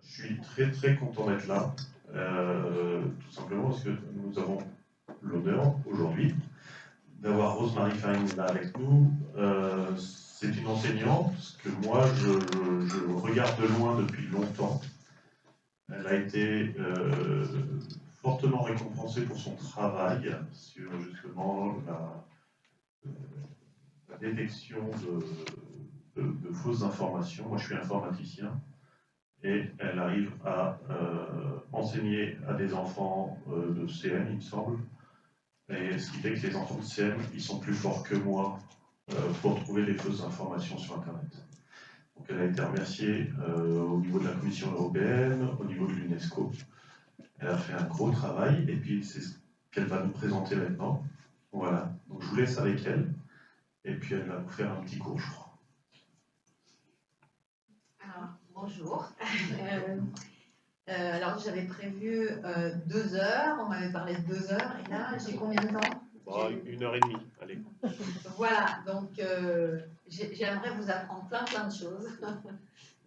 Je suis très très content d'être là, tout simplement parce que nous avons l'honneur aujourd'hui d'avoir Rosemary Fine là avec nous. C'est une enseignante que moi je regarde de loin depuis longtemps. Elle a été fortement récompensée pour son travail sur justement la détection de fausses informations. Moi je suis informaticien. Et elle arrive à enseigner à des enfants de CM, il me semble. Et ce qui fait que les enfants de CM, ils sont plus forts que moi pour trouver les fausses informations sur Internet. Donc elle a été remerciée au niveau de la Commission européenne, au niveau de l'UNESCO. Elle a fait un gros travail et puis c'est ce qu'elle va nous présenter maintenant. Voilà, donc je vous laisse avec elle et puis elle va nous faire un petit cours, je crois. Alors, bonjour. Alors j'avais prévu 2 heures, on m'avait parlé de 2 heures, et là j'ai combien de temps? 1h30, allez. Voilà, donc j'aimerais vous apprendre plein de choses.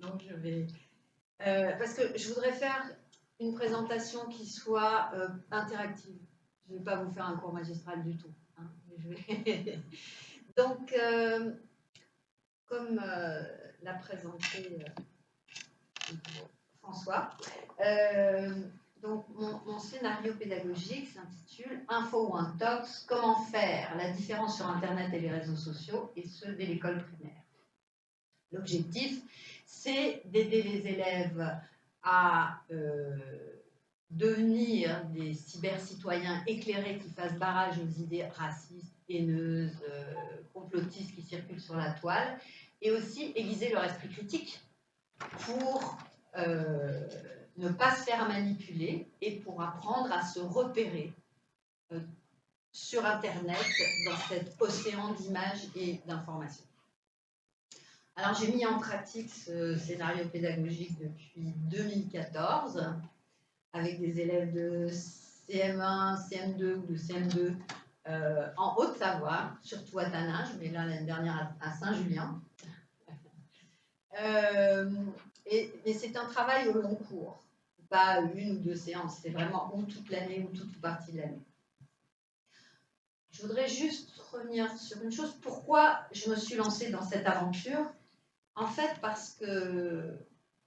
Donc je vais... parce que je voudrais faire une présentation qui soit interactive. Je ne vais pas vous faire un cours magistral du tout. Hein. Donc, comme l'a présenté François, donc mon scénario pédagogique s'intitule Info ou Intox, comment faire la différence sur Internet et les réseaux sociaux, et ce dès l'école primaire. L'objectif, c'est d'aider les élèves à devenir des cybercitoyens éclairés qui fassent barrage aux idées racistes, haineuses, complotistes qui circulent sur la toile, et aussi aiguiser leur esprit critique pour ne pas se faire manipuler et pour apprendre à se repérer sur Internet dans cet océan d'images et d'informations. Alors j'ai mis en pratique ce scénario pédagogique depuis 2014 avec des élèves de CM1, CM2 ou de CM2 en Haute-Savoie, surtout à Taninges, mais là l'année dernière à Saint-Julien. Et c'est un travail au long cours, pas 1 ou 2 séances, c'est vraiment ou toute l'année ou toute partie de l'année. Je voudrais juste revenir sur une chose, pourquoi je me suis lancée dans cette aventure. En fait, parce que,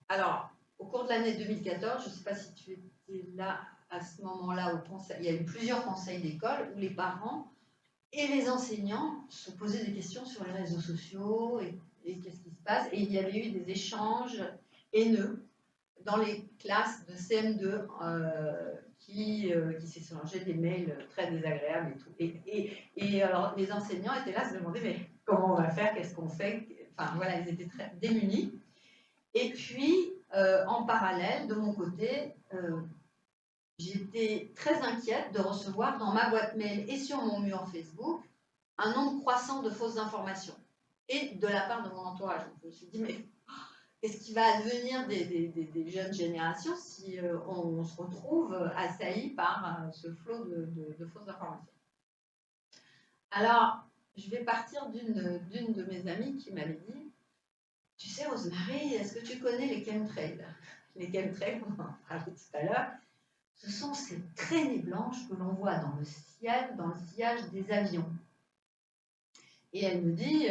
alors, au cours de l'année 2014, je ne sais pas si tu étais là à ce moment-là, il y a eu plusieurs conseils d'école où les parents et les enseignants se posaient des questions sur les réseaux sociaux et qu'est-ce qui se passe. Et il y avait eu des échanges haineux dans les classes de CM2 qui s'échangeaient des mails très désagréables et tout. Et alors, les enseignants étaient là, se demandaient, mais comment on va faire, qu'est-ce qu'on fait? Enfin, voilà, ils étaient très démunis. Et puis, en parallèle, de mon côté, j'étais très inquiète de recevoir dans ma boîte mail et sur mon mur Facebook un nombre croissant de fausses informations. Et de la part de mon entourage. Donc, je me suis dit, mais qu'est-ce qui va advenir des jeunes générations si on se retrouve assailli par ce flot de fausses informations? Alors, je vais partir d'une de mes amies qui m'avait dit, tu sais, Rosemary, est-ce que tu connais les chemtrails? Les chemtrails, on en parlait tout à l'heure, ce sont ces traînées blanches que l'on voit dans le ciel, dans le sillage des avions. Et elle me dit,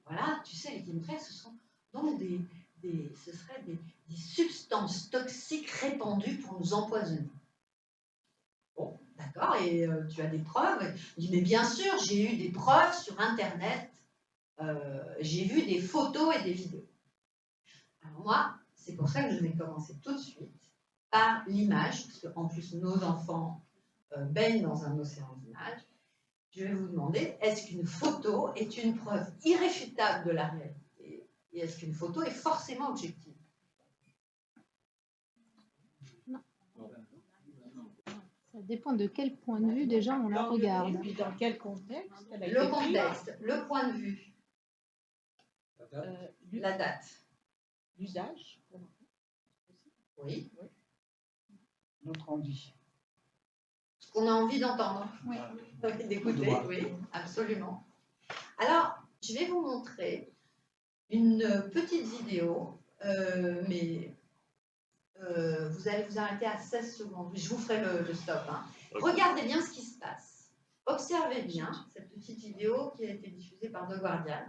voilà, tu sais, les chemtrails, ce sont donc ce seraient des substances toxiques répandues pour nous empoisonner. Bon, d'accord, et tu as des preuves? Je dis, mais bien sûr, j'ai eu des preuves sur Internet, j'ai vu des photos et des vidéos. Alors moi, c'est pour ça que je vais commencer tout de suite par l'image, parce qu'en plus nos enfants baignent dans un océan d'images. Je vais vous demander, est-ce qu'une photo est une preuve irréfutable de la réalité? Et est-ce qu'une photo est forcément objective? Non. Ça dépend de quel point de vue déjà on la regarde. Et puis dans quel contexte? Le contexte, le point de vue, la date. L'usage? Oui. Notre envie. Ce qu'on a envie d'entendre. Oui. D'écouter, oui, absolument. Alors, je vais vous montrer une petite vidéo, mais vous allez vous arrêter à 16 secondes. Je vous ferai le stop. Hein. Ok. Regardez bien ce qui se passe. Observez bien cette petite vidéo qui a été diffusée par The Guardian.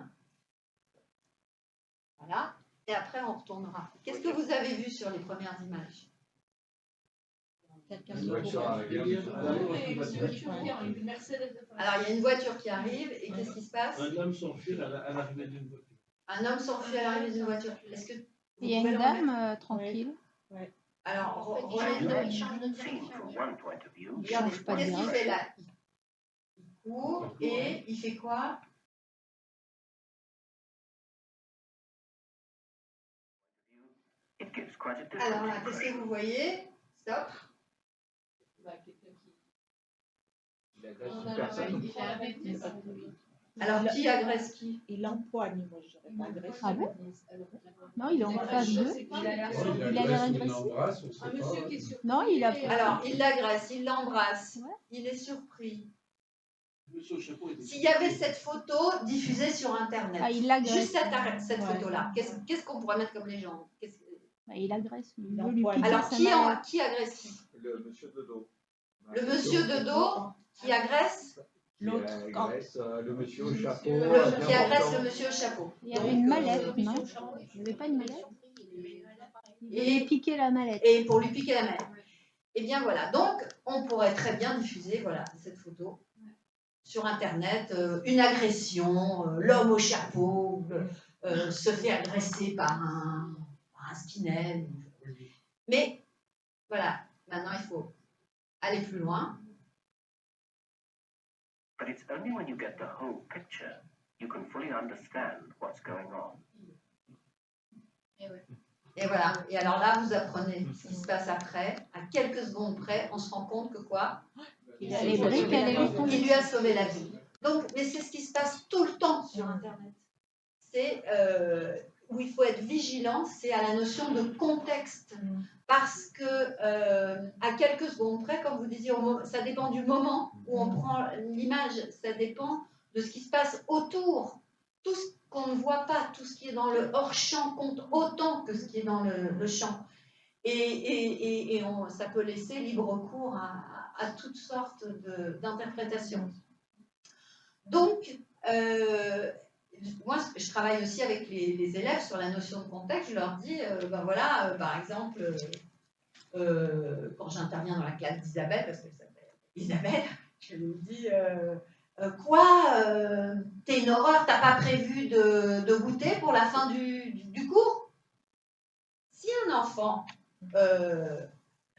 Voilà. Et après, on retournera. Qu'est-ce que vous avez vu sur les premières images? Une voiture arrive. Alors, il y a une voiture qui arrive et qu'est-ce qui se passe? Un homme s'enfuit à l'arrivée d'une voiture. Un homme s'enfuit à l'arrivée d'une voiture. Est-ce que vous Il y a pouvez une le remettre? dame tranquille. Alors, Il regardez, change de direction. change pas de qu'est-ce qu'il direction. fait là? Il court et il fait quoi? Alors là, qu'est-ce que vous voyez? Stop. Il agresse une personne. Alors, qui agresse qui? Il empoigne, moi je dirais pas agressif. Ah bon? Non, il est en face d'eux. Il a l'air agressif. Non, il a pas. Alors, il l'agresse, il l'embrasse, Ouais. il est surpris. Monsieur au chapeau était- S'il y avait cette photo diffusée sur Internet, Ah, il l'agresse. juste cette Ouais. photo-là, qu'est-ce qu'on pourrait mettre comme légende? Bah, il agresse. Il Il veut lui empoigne. piquer Alors, sa qui mallette. agresse qui? Le monsieur de dos. Le monsieur de dos qui agresse? L'autre, Qui agresse le monsieur au chapeau. Qui agresse le monsieur au chapeau. Il y avait une mallette, non? Il n'y avait pas une mallette? Il voulait piquer la mallette. Et pour lui piquer la main. Et bien voilà, donc on pourrait très bien diffuser voilà, cette photo sur Internet, une agression, l'homme au chapeau se fait agresser par un skinhead. Mais voilà, maintenant il faut aller plus loin. But it's only when you get the whole picture you can fully understand what's going on. Et voilà, et alors là vous apprenez ce qui se passe après, à quelques secondes près, on se rend compte que quoi? Les briques, elle est tombée. Il lui a sauvé la vie. Donc, mais c'est ce qui se passe tout le temps sur Internet. C'est où il faut être vigilant, c'est à la notion de contexte. Parce que à quelques secondes près, comme vous disiez, ça dépend du moment où on prend l'image, ça dépend de ce qui se passe autour. Tout ce qu'on ne voit pas, tout ce qui est dans le hors-champ compte autant que ce qui est dans le champ. Et ça peut laisser libre cours à toutes sortes d'interprétations. Donc, moi, je travaille aussi avec les élèves sur la notion de contexte. Je leur dis, ben voilà, par exemple, quand j'interviens dans la classe d'Isabelle, parce qu'elle s'appelle Isabelle, je lui dis, t'es une horreur, t'as pas prévu de goûter pour la fin du cours? Si un enfant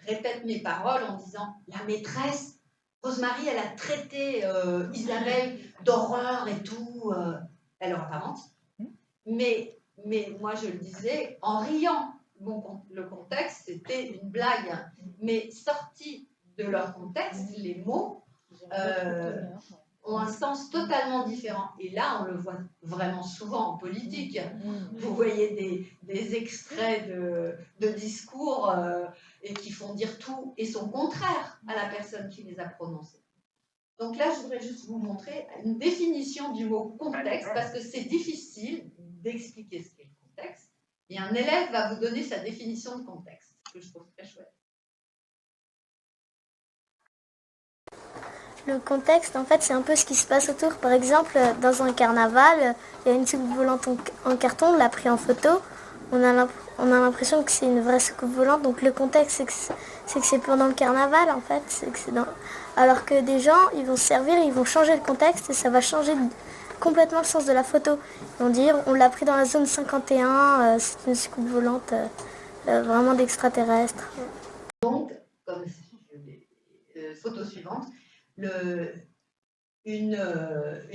répète mes paroles en disant, la maîtresse, Rosemary, elle a traité Isabelle d'horreur et tout. Elle n'aura pas menti. Mais moi, je le disais en riant. Bon, le contexte, c'était une blague. Mais sorti de leur contexte, les mots ont un sens totalement différent. Et là, on le voit vraiment souvent en politique. Vous voyez des extraits de discours et qui font dire tout et son contraire à la personne qui les a prononcés. Donc là, je voudrais juste vous montrer une définition du mot contexte, parce que c'est difficile d'expliquer ce qu'est le contexte. Et un élève va vous donner sa définition de contexte, que je trouve très chouette. Le contexte, en fait, c'est un peu ce qui se passe autour. Par exemple, dans un carnaval, il y a une soucoupe volante en carton, on l'a pris en photo. On a l'impression que c'est une vraie soucoupe volante. Donc le contexte, c'est que c'est pendant le carnaval, en fait. Alors que des gens, ils vont se servir, ils vont changer le contexte et ça va changer complètement le sens de la photo. Ils vont dire, on l'a pris dans la zone 51, c'est une soucoupe volante vraiment d'extraterrestre. Donc, comme photo suivante, une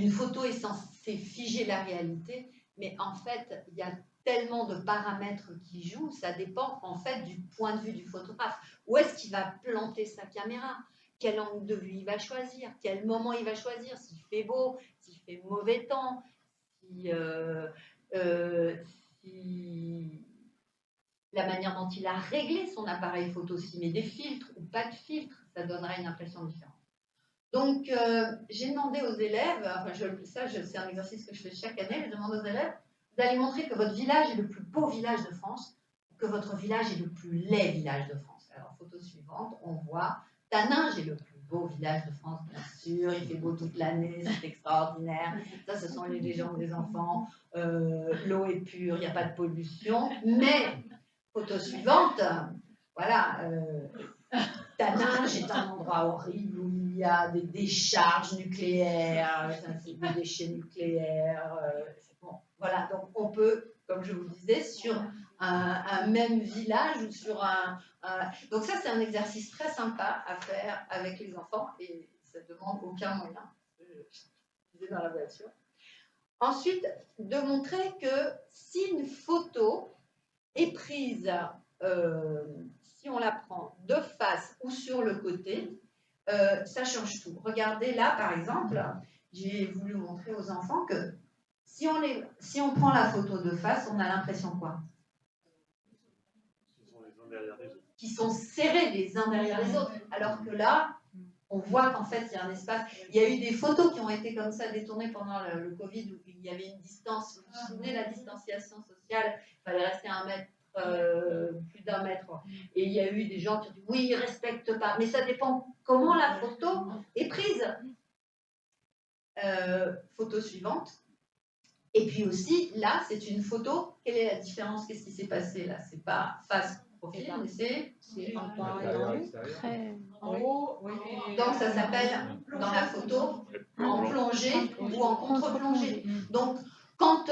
photo est censée figer la réalité, mais en fait, il y a tellement de paramètres qui jouent, ça dépend en fait du point de vue du photographe. Où est-ce qu'il va planter sa caméra? Quel angle de vue il va choisir? Quel moment il va choisir? S'il fait beau, s'il fait mauvais temps, si la manière dont il a réglé son appareil photo, s'il met des filtres ou pas de filtres, ça donnerait une impression différente. Donc, j'ai demandé aux élèves, c'est un exercice que je fais chaque année, je demande aux élèves d'aller montrer que votre village est le plus beau village de France. que votre village est le plus laid village de France. Alors, photo suivante, on voit Taninges est le plus beau village de France, bien sûr. Il fait beau toute l'année, c'est extraordinaire. Ça, ce sont les légendes des enfants. L'eau est pure, il n'y a pas de pollution. Mais, photo suivante, voilà, Taninges est un endroit horrible où il y a des décharges nucléaires, des déchets nucléaires. Bon, voilà, donc on peut, comme je vous le disais, sur un même village ou sur donc ça, c'est un exercice très sympa à faire avec les enfants et ça ne demande aucun moyen. Je disais dans la voiture. Ensuite, de montrer que si une photo est prise, si on la prend de face ou sur le côté, ça change tout. Regardez là, par exemple, j'ai voulu montrer aux enfants que si on prend la photo de face, on a l'impression quoi? Qui sont serrés les uns derrière les autres. Alors que là, on voit qu'en fait, il y a un espace. Il y a eu des photos qui ont été comme ça détournées pendant le Covid où il y avait une distance. Vous vous souvenez, la distanciation sociale, il fallait rester à 1 mètre, plus d'1 mètre. Et il y a eu des gens qui ont dit oui, ils ne respectent pas. Mais ça dépend comment la photo est prise. Photo suivante. Et puis aussi, là, c'est une photo. Quelle est la différence? Qu'est-ce qui s'est passé là? C'est pas face profil, mais c'est en bas en haut. Donc ça s'appelle dans la photo en plongée ou en contre-plongée. Donc quand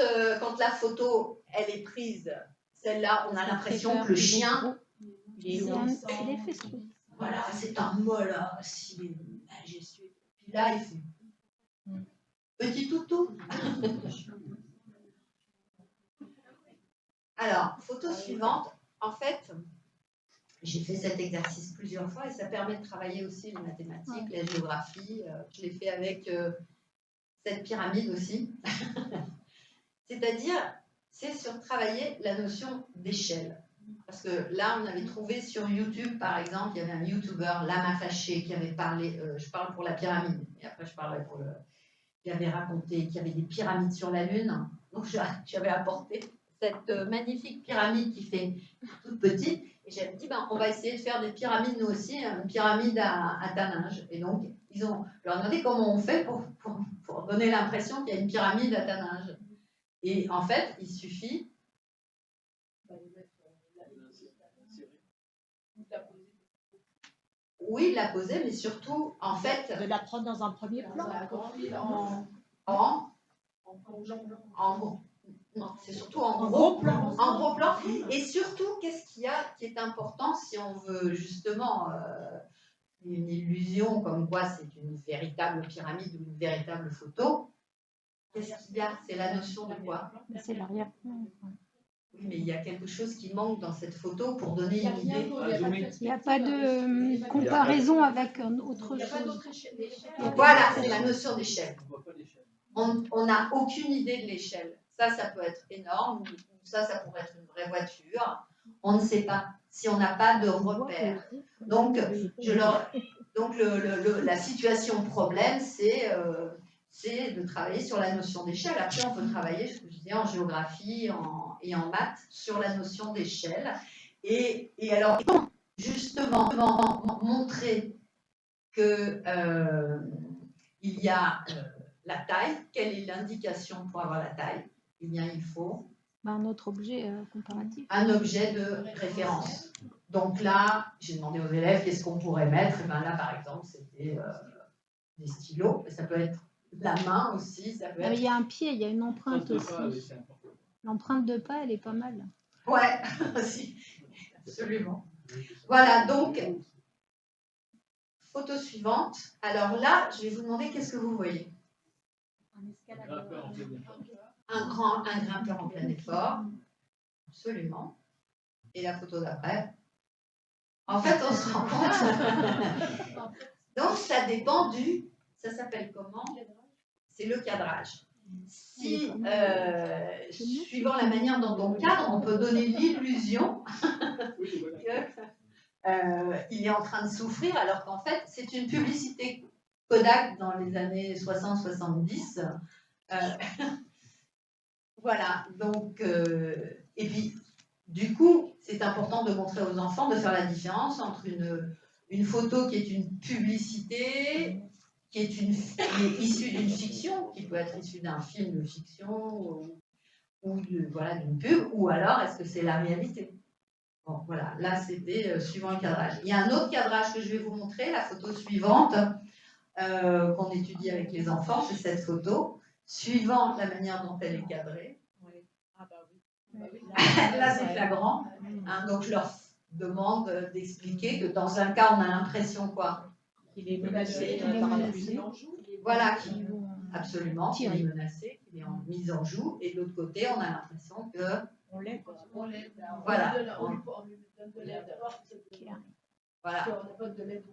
la photo elle est prise, celle-là, on a l'impression que le chien voilà, c'est un molosse, il est majestueux. Puis là, il fait petit toutou. Alors, photo suivante. En fait, j'ai fait cet exercice plusieurs fois et ça permet de travailler aussi les mathématiques, la géographie. Je l'ai fait avec cette pyramide aussi. C'est-à-dire, c'est sur travailler la notion d'échelle. Parce que là, on avait trouvé sur YouTube, par exemple, il y avait un YouTuber, Lama Fâché, qui avait parlé, je parle pour la pyramide, et après je parlerai pour qui avait raconté qu'il y avait des pyramides sur la Lune. Donc, j'avais apporté cette magnifique pyramide qui fait toute petite. Et j'avais dit, on va essayer de faire des pyramides, nous aussi, une pyramide à Taninges. Et donc, ils ont leur demandé comment on fait pour donner l'impression qu'il y a une pyramide à Taninges. Et en fait, il suffit... Oui, de la poser, mais surtout, en fait... De la prendre dans un premier plan. Non, c'est surtout en gros plan. En gros plan. Et surtout, qu'est-ce qu'il y a qui est important si on veut justement une illusion comme quoi c'est une véritable pyramide ou une véritable photo? Qu'est-ce qu'il y a? C'est la notion de quoi? C'est l'arrière. Oui, mais il y a quelque chose qui manque dans cette photo pour donner une idée. Il n'y a pas de comparaison avec autre chose. Voilà, c'est la notion d'échelle. On n'a aucune idée de l'échelle. Ça peut être énorme, ou ça pourrait être une vraie voiture. On ne sait pas si on n'a pas de repère. Donc, la situation problème, c'est de travailler sur la notion d'échelle. Après, on peut travailler, ce que je disais, en géographie et en maths sur la notion d'échelle. Et alors, justement, montrer que il y a la taille. Quelle est l'indication pour avoir la taille? Eh bien, il faut un autre objet comparatif. Un objet de référence. Donc là, j'ai demandé aux élèves qu'est-ce qu'on pourrait mettre. Et bien là, par exemple, c'était des stylos. Ça peut être la main aussi. Ça peut être... Il y a un pied, il y a une empreinte aussi. L'empreinte de pas, elle est pas mal. Ouais, aussi. Absolument. Voilà, donc, photo suivante. Alors là, je vais vous demander qu'est-ce que vous voyez. Un grimpeur en plein effort. Absolument. Et la photo d'après. En fait, on se rend compte. Donc, ça dépend du... Ça s'appelle comment? C'est le cadrage. Si, suivant la manière dont on cadre, on peut donner l'illusion qu'il est en train de souffrir, alors qu'en fait, c'est une publicité Kodak dans les années 60-70. Voilà, donc, et puis, du coup, c'est important de montrer aux enfants, de faire la différence entre une photo qui est une publicité, qui est issue d'une fiction, qui peut être issue d'un film de fiction ou voilà, d'une pub, ou alors est-ce que c'est la réalité? Bon, voilà, là c'était suivant le cadrage. Il y a un autre cadrage que je vais vous montrer, la photo suivante, qu'on étudie avec les enfants, c'est cette photo, suivant la manière dont elle est cadrée. Ah bah oui. Là c'est flagrant, hein, donc je leur demande d'expliquer que dans un cas on a l'impression quoi? Il est menacé Il est par la menacé. fusée. Voilà, absolument, qu'il est menacé, qu'il est en mise en joue, et de l'autre côté on a l'impression que On l'aide. voilà, On lui donne de l'aide. voilà, On n'a pas de l'aide.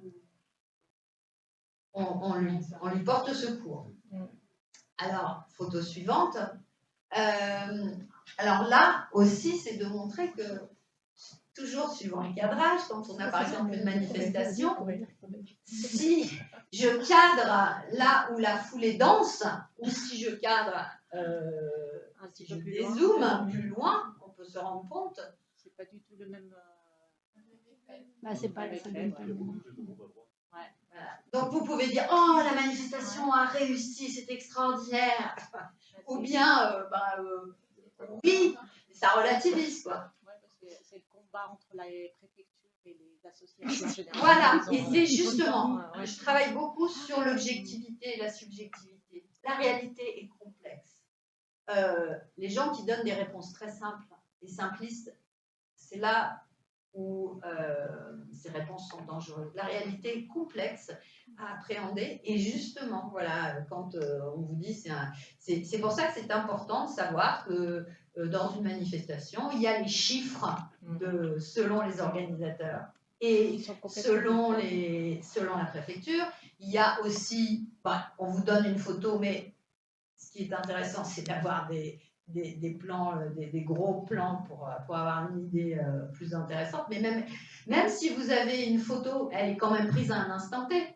on lui porte secours. Alors, photo suivante. Alors là aussi, c'est de montrer que, toujours suivant les cadrages, quand on a par exemple une manifestation, si je cadre là où la foule est dense, ou si je cadre, si je dézoome plus loin, on peut se rendre compte. C'est pas du tout le même. Bah, c'est pas ça donne pas le même. Voilà. Donc vous pouvez dire oh la manifestation a réussi, c'est extraordinaire, ou bien oui, ça relativise quoi. Ouais, parce que c'est le combat entre les préfectures et les associations générales. Voilà, et c'est justement, je travaille beaucoup sur l'objectivité et la subjectivité. La réalité est complexe. Les gens qui donnent des réponses très simples et simplistes, c'est là où ces réponses sont dangereuses. La réalité est complexe à appréhender et justement, voilà, quand on vous dit, c'est pour ça que c'est important de savoir que dans une manifestation, il y a les chiffres selon les organisateurs et selon la préfecture. Il y a aussi, on vous donne une photo, mais ce qui est intéressant, c'est d'avoir des plans, des gros plans pour avoir une idée plus intéressante. Mais même si vous avez une photo, elle est quand même prise à un instant T.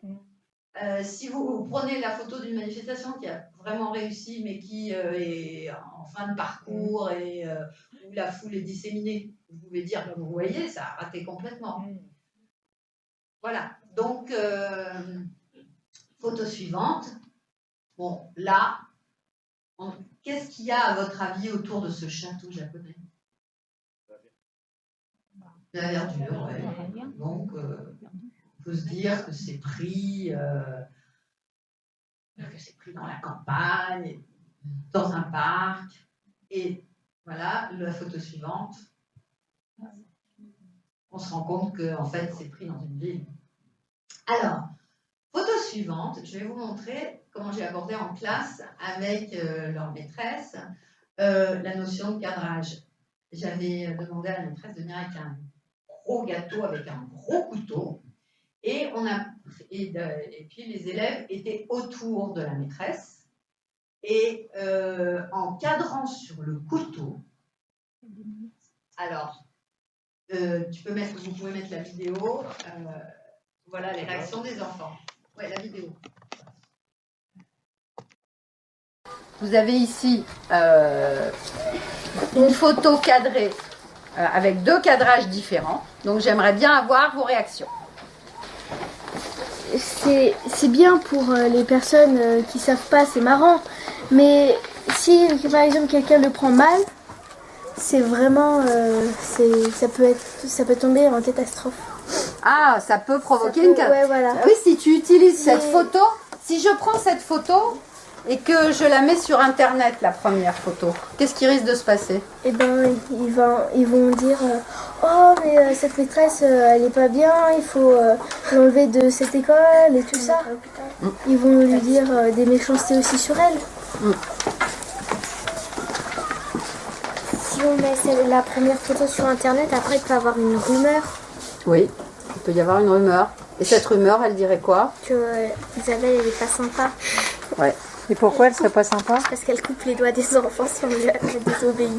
Si vous prenez la photo d'une manifestation qui a vraiment réussi, mais qui est en fin de parcours et où la foule est disséminée, vous pouvez dire, vous voyez, ça a raté complètement. Voilà. Donc, photo suivante. Bon, là, qu'est-ce qu'il y a, à votre avis, autour de ce château japonais? La verdure, oui. Donc, on peut se dire que c'est pris dans la campagne, dans un parc. Et voilà, la photo suivante. On se rend compte que, en fait, c'est pris dans une ville. Alors, photo suivante, je vais vous montrer comment j'ai abordé en classe avec leur maîtresse la notion de cadrage. J'avais demandé à la maîtresse de venir avec un gros gâteau, avec un gros couteau, et puis les élèves étaient autour de la maîtresse, et en cadrant sur le couteau, alors, vous pouvez mettre la vidéo, voilà les réactions des enfants. Ouais, la vidéo. Vous avez ici une photo cadrée avec deux cadrages différents. Donc j'aimerais bien avoir vos réactions. C'est bien pour les personnes qui savent pas, c'est marrant. Mais si par exemple quelqu'un le prend mal, c'est vraiment, ça peut tomber en catastrophe. Ah, ça peut provoquer une catastrophe. Ouais, voilà. Oui, si tu utilises cette photo, si je prends cette photo et que je la mets sur Internet, la première photo, qu'est-ce qui risque de se passer? Eh ben, ils vont dire oh, mais cette maîtresse, elle est pas bien, il faut l'enlever de cette école et tout ça. Ils vont lui dire des méchancetés aussi sur elle. Si on met la première photo sur Internet, après il peut y avoir une rumeur. Oui, il peut y avoir une rumeur. Et cette rumeur, elle dirait quoi? Que Isabelle, elle est pas sympa. Ouais. Et pourquoi elle serait pas sympa? Parce qu'elle coupe les doigts des enfants si on lui désobéit.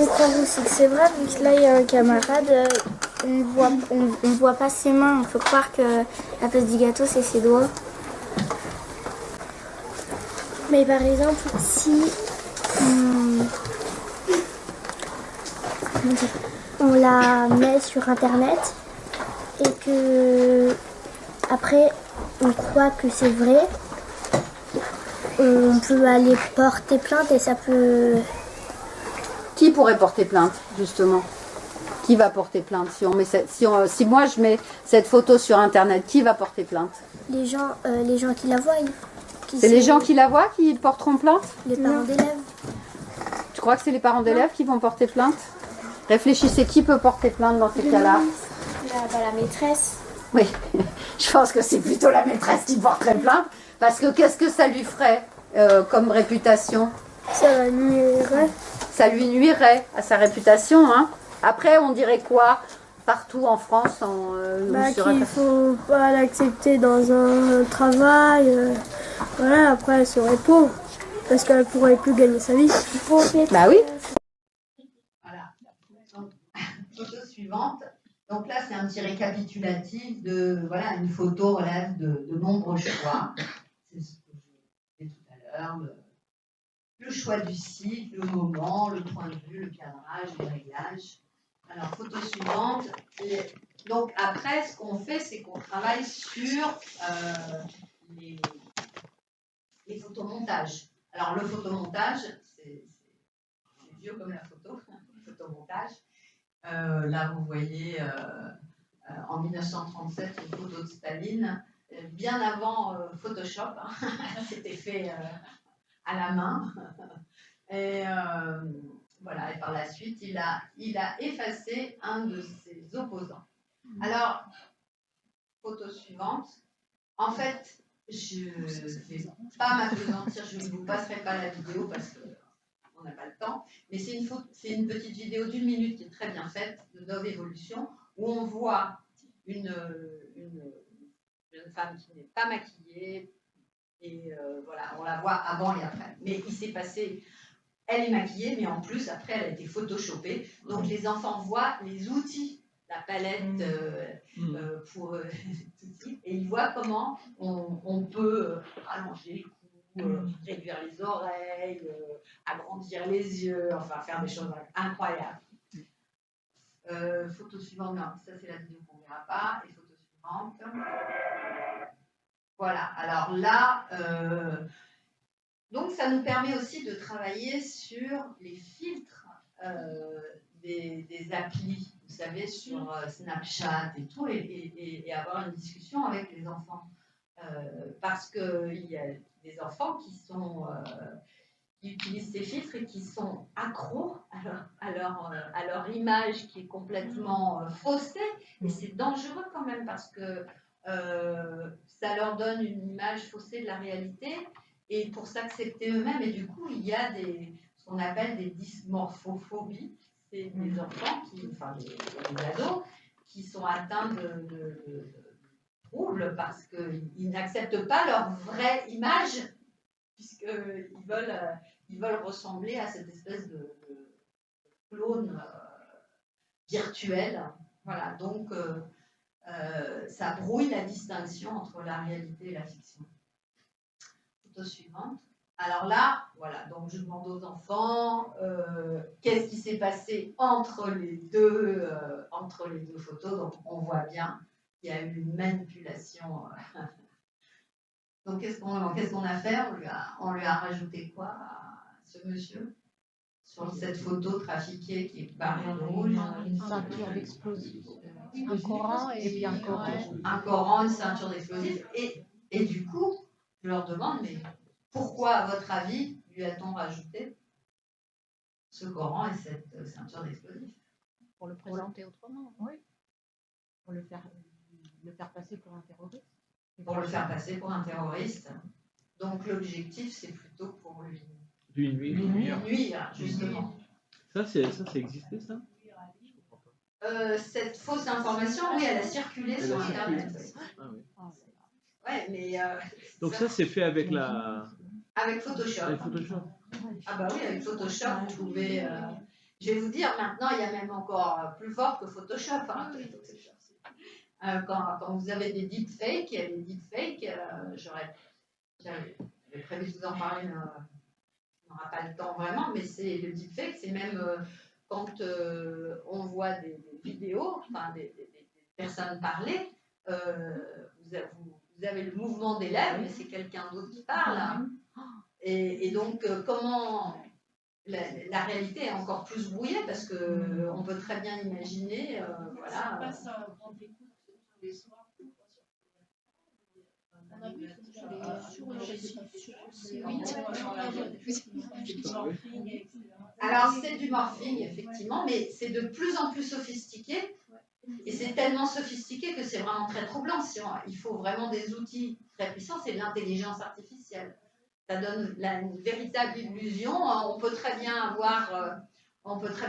Je crois aussi que c'est vrai, vu que là il y a un camarade, on voit pas ses mains, on peut croire que la place du gâteau c'est ses doigts. Mais par exemple, si comment dire, on la met sur internet et que après on croit que c'est vrai, on peut aller porter plainte et ça peut... Qui pourrait porter plainte, justement? Qui va porter plainte si moi je mets cette photo sur internet, qui va porter plainte? Les gens qui la voient. C'est les gens qui la voient qui porteront plainte? Les parents d'élèves. Tu crois que c'est les parents d'élèves qui vont porter plainte? Réfléchissez, qui peut porter plainte dans ces cas-là? La maîtresse. Oui, je pense que c'est plutôt la maîtresse qui porterait plainte, parce que qu'est-ce que ça lui ferait comme réputation? Ça nuirait. Ça lui nuirait à sa réputation, hein. Après, on dirait quoi partout en France qu'il faut pas l'accepter dans un travail. Voilà, après elle serait pauvre, parce qu'elle pourrait plus gagner sa vie. Bah oui. Voilà. Donc, photo suivante. Donc là, c'est un petit récapitulatif de, voilà, une photo relève de nombreux choix. C'est ce que je disais tout à l'heure. Le choix du site, le moment, le point de vue, le cadrage, les réglages. Alors, photo suivante. Donc après, ce qu'on fait, c'est qu'on travaille sur les photomontages. Alors, le photomontage, c'est vieux comme la photo, le photomontage. Là, vous voyez en 1937 une photo de Staline, bien avant Photoshop. C'était fait à la main. Et voilà, et par la suite, il a effacé un de ses opposants. Alors, photo suivante. En fait, je ne vais pas m'apesantir, je ne vous passerai pas la vidéo parce qu'on n'a pas le temps, mais c'est une petite vidéo d'1 minute qui est très bien faite, de Dove Evolution, où on voit une jeune femme qui n'est pas maquillée, et voilà, on la voit avant et après. Mais il s'est passé... Elle est maquillée, mais en plus, après, elle a été photoshopée. Donc, les enfants voient les outils, la palette pour tout de suite, et ils voient comment on peut allonger le cou, réduire les oreilles, agrandir les yeux, enfin, faire des choses incroyables. Photo suivante, non, ça, c'est la vidéo qu'on ne verra pas. Et photo suivante. Voilà, alors là... Donc, ça nous permet aussi de travailler sur les filtres des applis, vous savez, sur Snapchat et tout, et avoir une discussion avec les enfants. Parce qu'il y a des enfants qui utilisent ces filtres et qui sont accros à leur image qui est complètement faussée. Et c'est dangereux quand même parce que ça leur donne une image faussée de la réalité. Et pour s'accepter eux-mêmes, et du coup, il y a ce qu'on appelle des dysmorphophobies. C'est des enfants, des ados, qui sont atteints de troubles parce qu'ils n'acceptent pas leur vraie image, puisqu'ils veulent ressembler à cette espèce de clone virtuel. Voilà, donc ça brouille la distinction entre la réalité et la fiction. Suivante. Alors là, voilà, donc je demande aux enfants qu'est-ce qui s'est passé entre les deux photos. Donc on voit bien qu'il y a eu une manipulation. Donc qu'est-ce qu'on a fait? On lui a rajouté quoi à ce monsieur sur cette photo trafiquée qui est barrée de rouge? Une ceinture d'explosifs, un Coran et puis un Coran. Un Coran, une ceinture d'explosifs. Et du coup, je leur demande, mais pourquoi, à votre avis, lui a-t-on rajouté ce Coran et cette ceinture d'explosifs? Pour le présenter autrement. Oui. Pour le faire passer pour un terroriste. Pour le faire passer pour un terroriste. Donc l'objectif, c'est plutôt pour lui nuire, justement. Ça existait, ça? Cette fausse information, oui, elle a circulé sur Internet. Ah oui. Ouais, mais donc ça, c'est fait avec avec Photoshop. Avec Photoshop. Ah bah oui, avec Photoshop, vous pouvez... je vais vous dire, maintenant, il y a même encore plus fort que Photoshop. Hein. Quand vous avez des deepfakes, j'avais prévu de vous en parler, mais on n'aura pas le temps vraiment, mais le deepfake, c'est même quand on voit des vidéos, enfin des personnes parler, vous avez le mouvement des lèvres, mais c'est quelqu'un d'autre qui parle. Hein. Et donc, comment la réalité est encore plus brouillée, parce qu'on peut très bien imaginer, voilà. Alors c'est du morphing effectivement, mais c'est de plus en plus sophistiqué, et c'est tellement sophistiqué que c'est vraiment très troublant. Il faut vraiment des outils très puissants, c'est de l'intelligence artificielle. Ça donne une véritable illusion. On peut très bien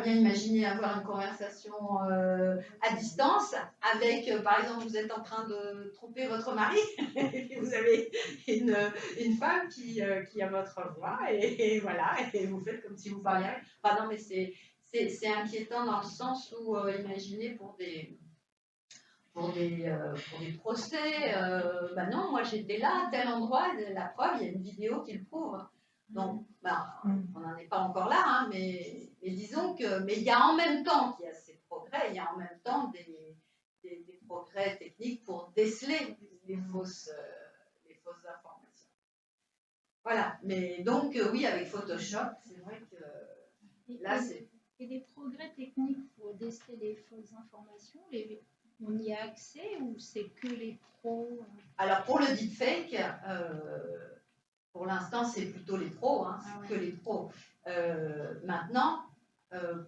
imaginer avoir une conversation à distance avec, par exemple, vous êtes en train de tromper votre mari et vous avez une femme qui a votre voix et voilà, et vous faites comme si vous parliez. Enfin, non, mais c'est inquiétant dans le sens où, imaginez pour des procès, non, moi j'étais là, à tel endroit, la preuve, il y a une vidéo qui le prouve. Donc, on n'en est pas encore là, hein, mais disons que, mais il y a en même temps qu'il y a ces progrès, il y a en même temps des progrès techniques pour déceler les fausses informations. Voilà, mais donc oui, avec Photoshop, c'est vrai que là c'est... Et des progrès techniques pour déceler les fausses informations, on y a accès ou c'est que les pros? Alors pour le deepfake, pour l'instant c'est plutôt les pros, hein, que les pros. Maintenant,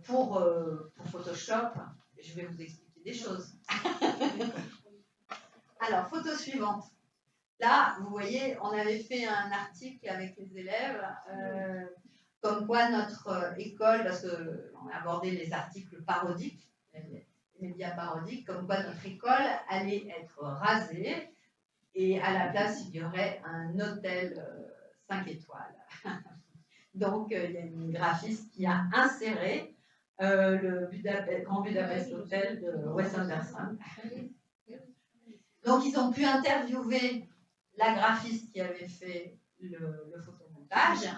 pour Photoshop, je vais vous expliquer des choses. Alors, photo suivante. Là, vous voyez, on avait fait un article avec les élèves, comme quoi notre école, parce qu'on a abordé les articles parodiques, les médias parodiques, comme quoi notre école allait être rasée et à la place, il y aurait un hôtel 5 étoiles. Donc, il y a une graphiste qui a inséré le Grand Budapest Hotel de Wes Anderson. Donc, ils ont pu interviewer la graphiste qui avait fait le photomontage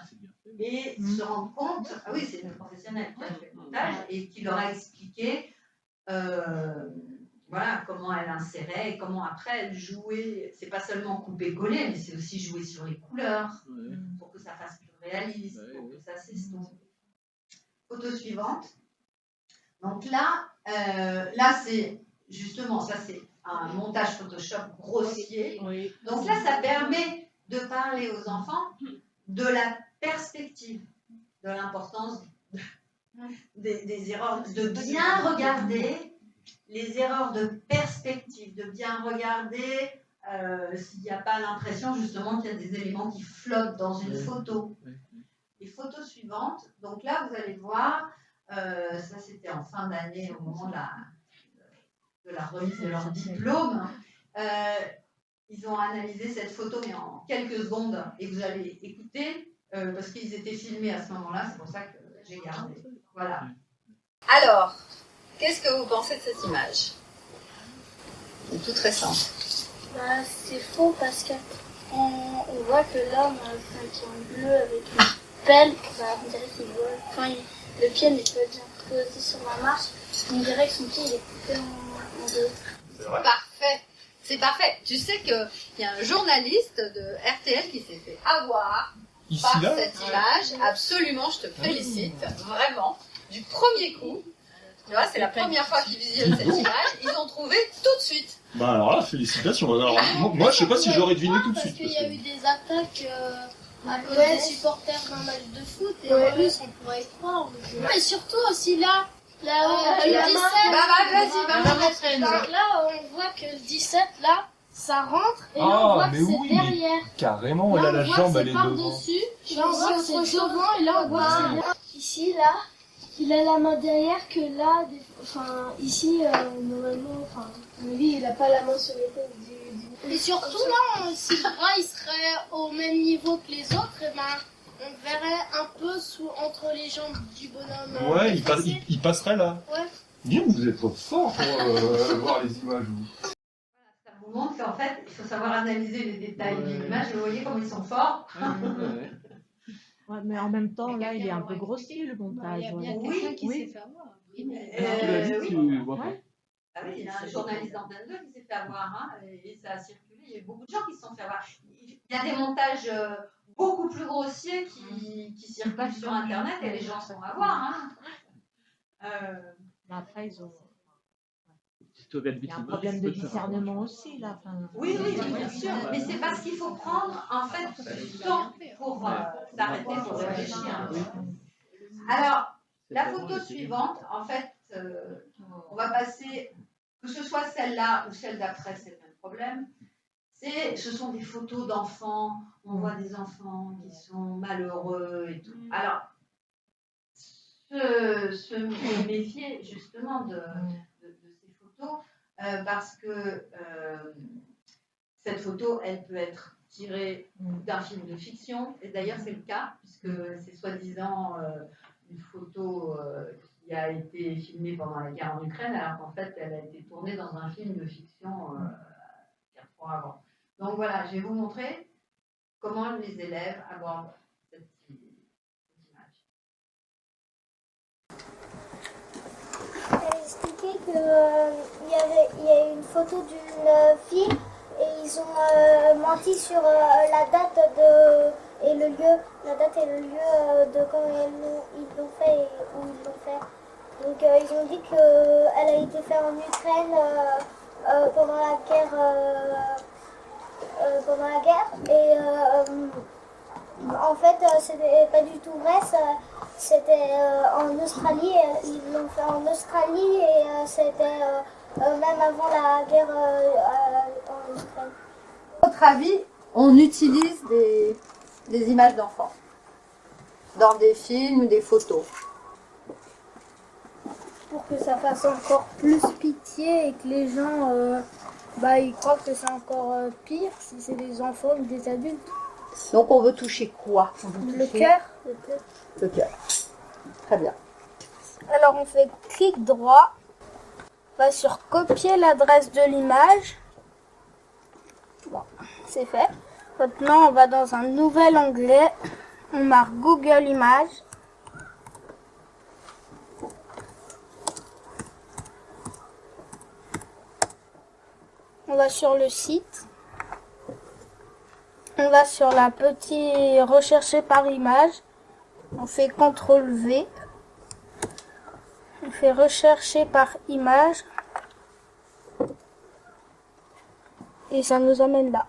et se rendre compte, ah oui, c'est une professionnelle qui a fait le montage et qui leur a expliqué voilà, comment elle insérait et comment après elle jouait. C'est pas seulement couper-coller, mais c'est aussi jouer sur les couleurs pour que ça fasse plus réaliste, pour que ça s'estompe. Photo suivante. Donc là c'est justement, ça c'est un montage Photoshop grossier. Donc là, ça permet de parler aux enfants de la perspective, de l'importance des erreurs, de bien regarder les erreurs de perspective, de bien regarder s'il n'y a pas l'impression justement qu'il y a des éléments qui flottent dans une photo. Les photos suivantes, donc là vous allez voir, ça c'était en fin d'année au moment de la remise de leur diplôme, ils ont analysé cette photo mais en quelques secondes et vous allez écouter parce qu'ils étaient filmés à ce moment-là, c'est pour ça que j'ai gardé. Voilà. Alors, qu'est-ce que vous pensez de cette image? C'est toute récente. C'est faux parce qu'on voit que l'homme qui est en bleu avec une pelle, on dirait qu'il vole. Enfin, le pied n'est pas bien posé sur la marche. On dirait que son pied il est coupé en deux. C'est parfait. C'est parfait. Tu sais qu'il y a un journaliste de RTL qui s'est fait avoir par cette image. Absolument, je te félicite. Vraiment. Du premier coup. Tu vois, c'est la première fois qu'ils visionnent cette image. Ils ont trouvé tout de suite. Bah alors là, félicitations. Alors, moi, je sais pas si j'aurais deviné tout de suite. Parce qu'il y a eu des attaques à cause des supporters d'un match de foot. Et en plus, on pourrait y croire. Mais surtout aussi là. Là, le 17. Vas-y, va montrer. Donc là, on voit que le 17, là, ça rentre. Et là, on voit que c'est derrière. Carrément, là, la jambe, elle est par-dessus. Là, on voit que c'est devant. Et là, on voit que c'est derrière. Ici, là, il a la main derrière que là. Enfin, ici, normalement, enfin, lui, il a pas la main sur l'épaule du... Et surtout, là, si le bras, il serait au même niveau que les autres, et ben... on verrait un peu entre les jambes du bonhomme. Ouais, il passerait là. Ouais. Dis, vous êtes trop fort pour voir les images. Voilà, ça vous montre qu'en fait, il faut savoir analyser les détails de l'image. Vous voyez comme ils sont forts. Ouais, mais en même temps, là, il est un peu grossier le Il y montage. a bien Oui, quelqu'un qui oui. s'est fait avoir. Tu l'as dit, oui. tu vois pas. Ah oui, il y a un journaliste d'Antenne 2 qui s'est fait avoir, hein, et ça a circulé. Il y a eu beaucoup de gens qui se sont fait avoir. Il y a des montages beaucoup plus grossiers qui circulent sur Internet et les gens se font avoir. Hein. Mais après, ils ont. Si tu regardes Il y a un vite, problème de discernement aussi, là. Enfin, Oui, bien sûr. Mais c'est parce qu'il faut prendre, en fait, du temps pour s'arrêter, pour réfléchir. Alors, la photo suivante, en fait, on va passer, que ce soit celle-là ou celle d'après, c'est le même problème. Ce sont des photos d'enfants, on voit des enfants qui sont malheureux et tout. Alors, se méfier justement de ces photos, parce que cette photo, elle peut être tirée d'un film de fiction, et d'ailleurs c'est le cas, puisque c'est soi-disant une photo qui a été filmée pendant la guerre en Ukraine, alors qu'en fait elle a été tournée dans un film de fiction 4 ans avant. Donc voilà, je vais vous montrer comment les élèves abordent cette image. Elle expliquait qu'il y a une photo d'une fille et ils ont menti sur la date et le lieu, de quand ils l'ont fait et où ils l'ont fait. Donc ils ont dit qu'elle a été faite en Ukraine pendant la guerre et en fait c'était pas du tout vrai, c'était en Australie, ils l'ont fait en Australie et c'était même avant la guerre en Ukraine. À votre avis, on utilise des images d'enfants dans des films, des photos. Pour que ça fasse encore plus pitié et que les gens ils croient que c'est encore pire si c'est des enfants ou des adultes. Donc on veut toucher quoi? Le cœur. Le cœur. Très bien. Alors on fait clic droit, on va sur copier l'adresse de l'image. Bon, c'est fait. Maintenant on va dans un nouvel onglet, on marque Google Images. On va sur le site. On va sur la petite rechercher par image. On fait CTRL V. On fait rechercher par image. Et ça nous amène là.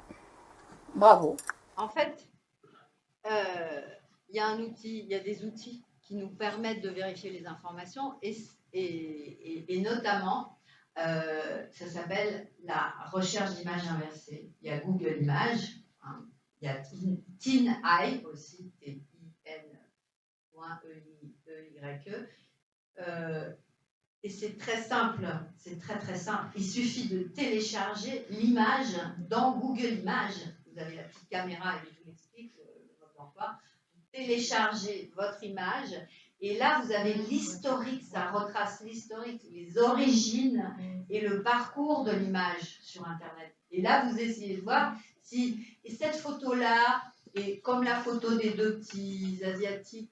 Bravo. En fait, il y a des outils qui nous permettent de vérifier les informations et notamment, ça s'appelle la recherche d'images inversée. Il y a Google Images, hein, il y a TinEye aussi, T-I-N.E-Y-E. Et c'est très simple, c'est très très simple. Il suffit de télécharger l'image dans Google Images. Vous avez la petite caméra, et je vous l'explique, le mode d'emploi. Vous téléchargez votre image et là vous avez l'historique, ça retrace l'historique, les origines et le parcours de l'image sur Internet. Et là vous essayez de voir si cette photo-là, et comme la photo des deux petits Asiatiques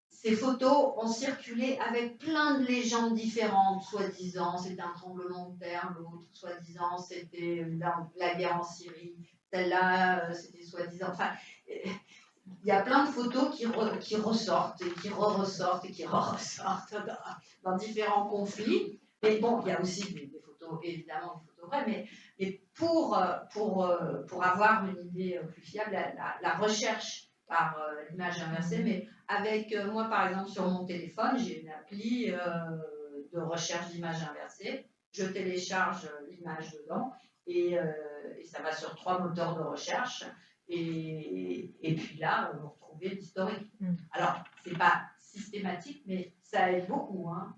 ces photos ont circulé avec plein de légendes différentes, soi-disant c'était un tremblement de terre, l'autre soi-disant c'était la guerre en Syrie, celle-là c'était soi-disant... Enfin, il y a plein de photos qui ressortent et qui ressortent et qui ressortent dans différents conflits. Mais bon, il y a aussi des photos, évidemment des photos vraies, mais pour avoir une idée plus fiable, la recherche par l'image inversée, mais avec moi par exemple sur mon téléphone, j'ai une appli de recherche d'image inversée, je télécharge l'image dedans et ça va sur 3 moteurs de recherche et puis là vous retrouvez l'historique. Alors c'est pas systématique mais ça aide beaucoup hein.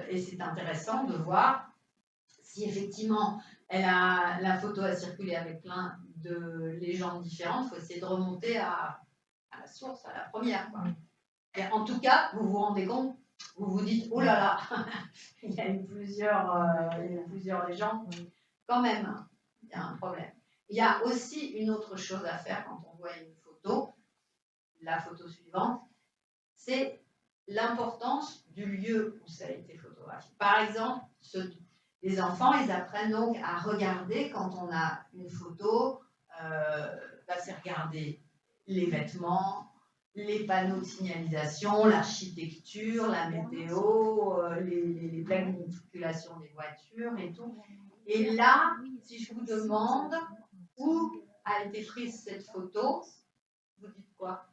Et c'est intéressant de voir si effectivement la photo a circulé avec plein de légendes différentes, il faut essayer de remonter à la source, à la première. Quoi. Et en tout cas, vous vous rendez compte, vous vous dites, oh là là, il y a eu plusieurs légendes. Quand même, il y a un problème. Il y a aussi une autre chose à faire quand on voit une photo, la photo suivante, c'est l'importance du lieu où ça a été photographié. Par exemple, les enfants, ils apprennent donc à regarder quand on a une photo, c'est regarder les vêtements, les panneaux de signalisation, l'architecture, la météo, les plaques d'immatriculation des voitures et tout. Et là, si je vous demande où a été prise cette photo, vous dites quoi?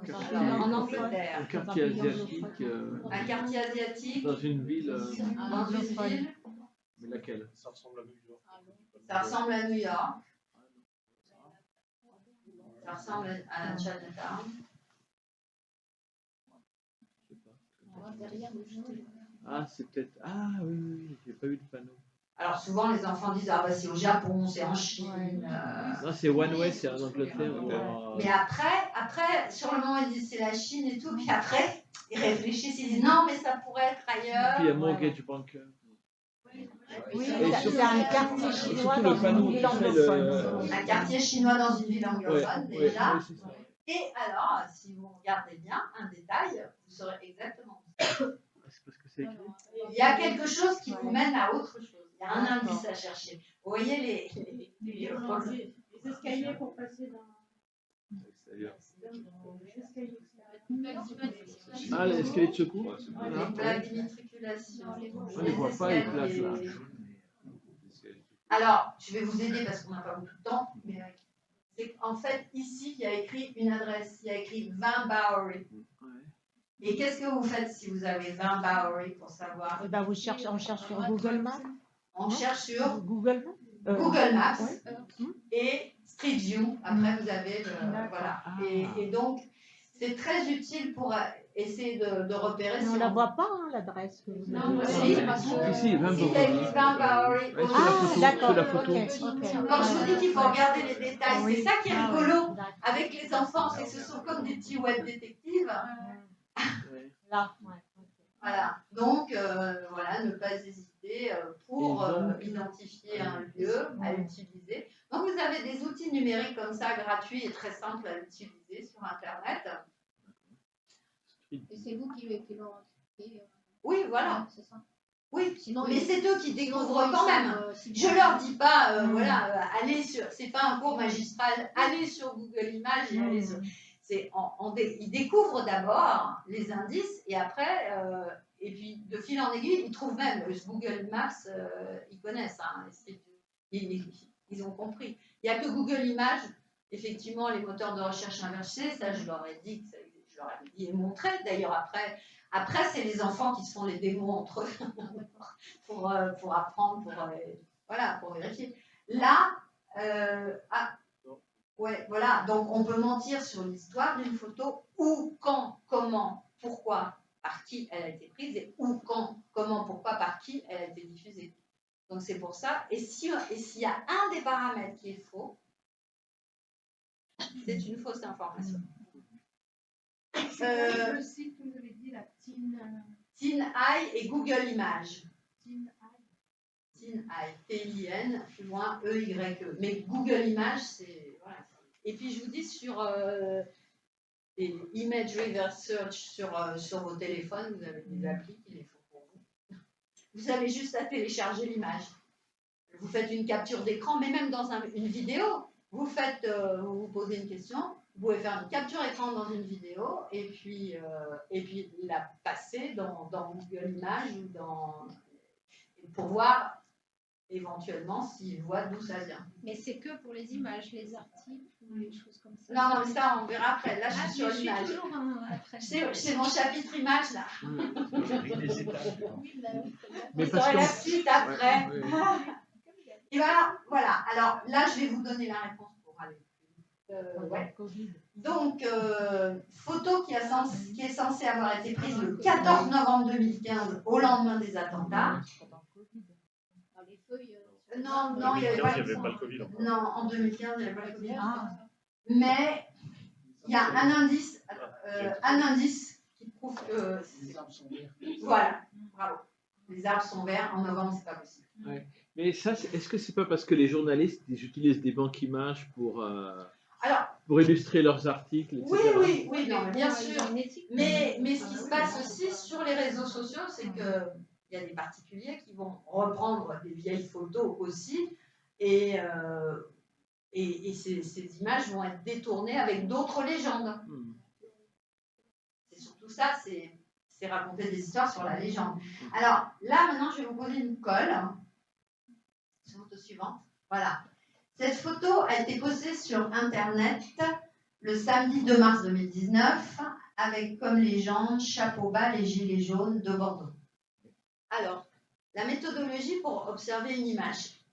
En Angleterre. Un quartier asiatique. Un quartier asiatique. Dans une ville. Dans une ville. Mais laquelle? Ça ressemble à New York. Ça ressemble à New York. Ça ressemble à Chinatown. Ah, c'est peut-être. Ah oui, j'ai pas eu de panneau. Alors souvent les enfants disent ah bah c'est au Japon, c'est en Chine. Non, c'est One Way, c'est en Angleterre. Mais après, sur le moment ils disent c'est la Chine et tout, puis après ils réfléchissent, ils disent non mais ça pourrait être ailleurs. Puis il y a Mortgage Banker. Oui, c'est un quartier chinois dans une ville anglophone. Un quartier chinois dans une ville anglophone déjà. Ouais, c'est ça. Et alors, si vous regardez bien un détail, vous saurez exactement. C'est parce que c'est écrit. Il y a quelque chose qui vous mène à autre chose. Il y a un indice à chercher. Vous voyez les escaliers pour passer dans. Ah, l'escalier de secours. Les plaques d'immatriculation. On ne voit pas les plaques là. Alors, je vais vous aider parce qu'on n'a pas beaucoup de temps, mais c'est en fait ici il y a écrit une adresse, il y a écrit 20 Bowery. Et qu'est-ce que vous faites si vous avez 20 Bowery pour savoir? Eh ben, on cherche sur Google Maps. On cherche sur Google Maps et Street View. Après, vous avez voilà. Et donc, c'est très utile pour essayer de repérer. Mais on ne la voit pas, hein, l'adresse que vous avez. Ici, 20 il y a écrit 20 Bowery. D'accord, la photo. Quand je vous dis qu'il faut regarder les détails, c'est ça qui est rigolo avec les enfants, c'est que ce sont comme des petits web détectives. Là, Voilà. Donc, voilà, ne pas hésiter pour identifier un lieu à utiliser. Donc, vous avez des outils numériques comme ça, gratuits et très simples à utiliser sur Internet. Et c'est vous qui l'ont fait. Oui, voilà. C'est ça. Oui, sinon, mais c'est eux qui découvrent quand même. Je leur dis pas, voilà, allez sur. C'est pas un cours magistral. Allez sur Google Images et allez sur. Ils découvrent d'abord les indices et après, et puis de fil en aiguille, ils trouvent même Google Maps, ils connaissent, hein, ils ont compris. Il n'y a que Google Images, effectivement, les moteurs de recherche inversés, ça je leur ai dit, je leur ai dit et montré. D'ailleurs, après c'est les enfants qui se font les démos entre eux pour apprendre, pour vérifier. Là, ouais, voilà, donc on peut mentir sur l'histoire d'une photo, où, quand, comment, pourquoi, par qui elle a été prise, et où, quand, comment, pourquoi, par qui elle a été diffusée. Donc c'est pour ça, et s'il y a un des paramètres qui est faux, c'est une fausse information. Le site que vous avez dit, la TinEye et Google Images. TinEye, T-I-N, plus loin, E-Y-E. Mais Google Images, c'est... Voilà. Et puis je vous dis sur Image Reverse Search sur vos téléphones, vous avez des applis qui les font pour vous. Vous avez juste à télécharger l'image. Vous faites une capture d'écran, mais même dans une vidéo, vous vous posez une question, vous pouvez faire une capture écran dans une vidéo et puis la passer dans Google Images ou pour voir éventuellement s'ils voient d'où ça vient. Mais c'est que pour les images, les articles ou les choses comme ça. Non, mais ça on verra après. Là je suis sur l'image. C'est mon chapitre image là. Mais vous parce aurez que... la suite après. Et voilà. Alors là je vais vous donner la réponse pour aller. Ouais. Donc, photo qui est censée avoir été prise le 14 novembre 2015 au lendemain des attentats. Non, il n'y avait pas le Covid. Non, en 2015, il n'y avait pas le Covid. Mais il y a un indice qui prouve que... Voilà, bravo. Les arbres sont verts, en novembre, c'est pas possible. Ouais. Mais ça, est-ce que c'est pas parce que les journalistes ils utilisent des banques images pour... Alors, Pour illustrer leurs articles, etc. Oui, non, mais bien sûr. Mais ce qui se passe aussi sur les réseaux sociaux, c'est qu'il y a des particuliers qui vont reprendre des vieilles photos aussi, et ces images vont être détournées avec d'autres légendes. C'est surtout ça, c'est raconter des histoires sur la légende. Alors là, maintenant, je vais vous poser une colle. Photo suivante. Voilà. Cette photo a été postée sur Internet le samedi 2 mars 2019 avec comme légende chapeau bas les gilets jaunes de Bordeaux. Alors, la méthodologie pour observer une image.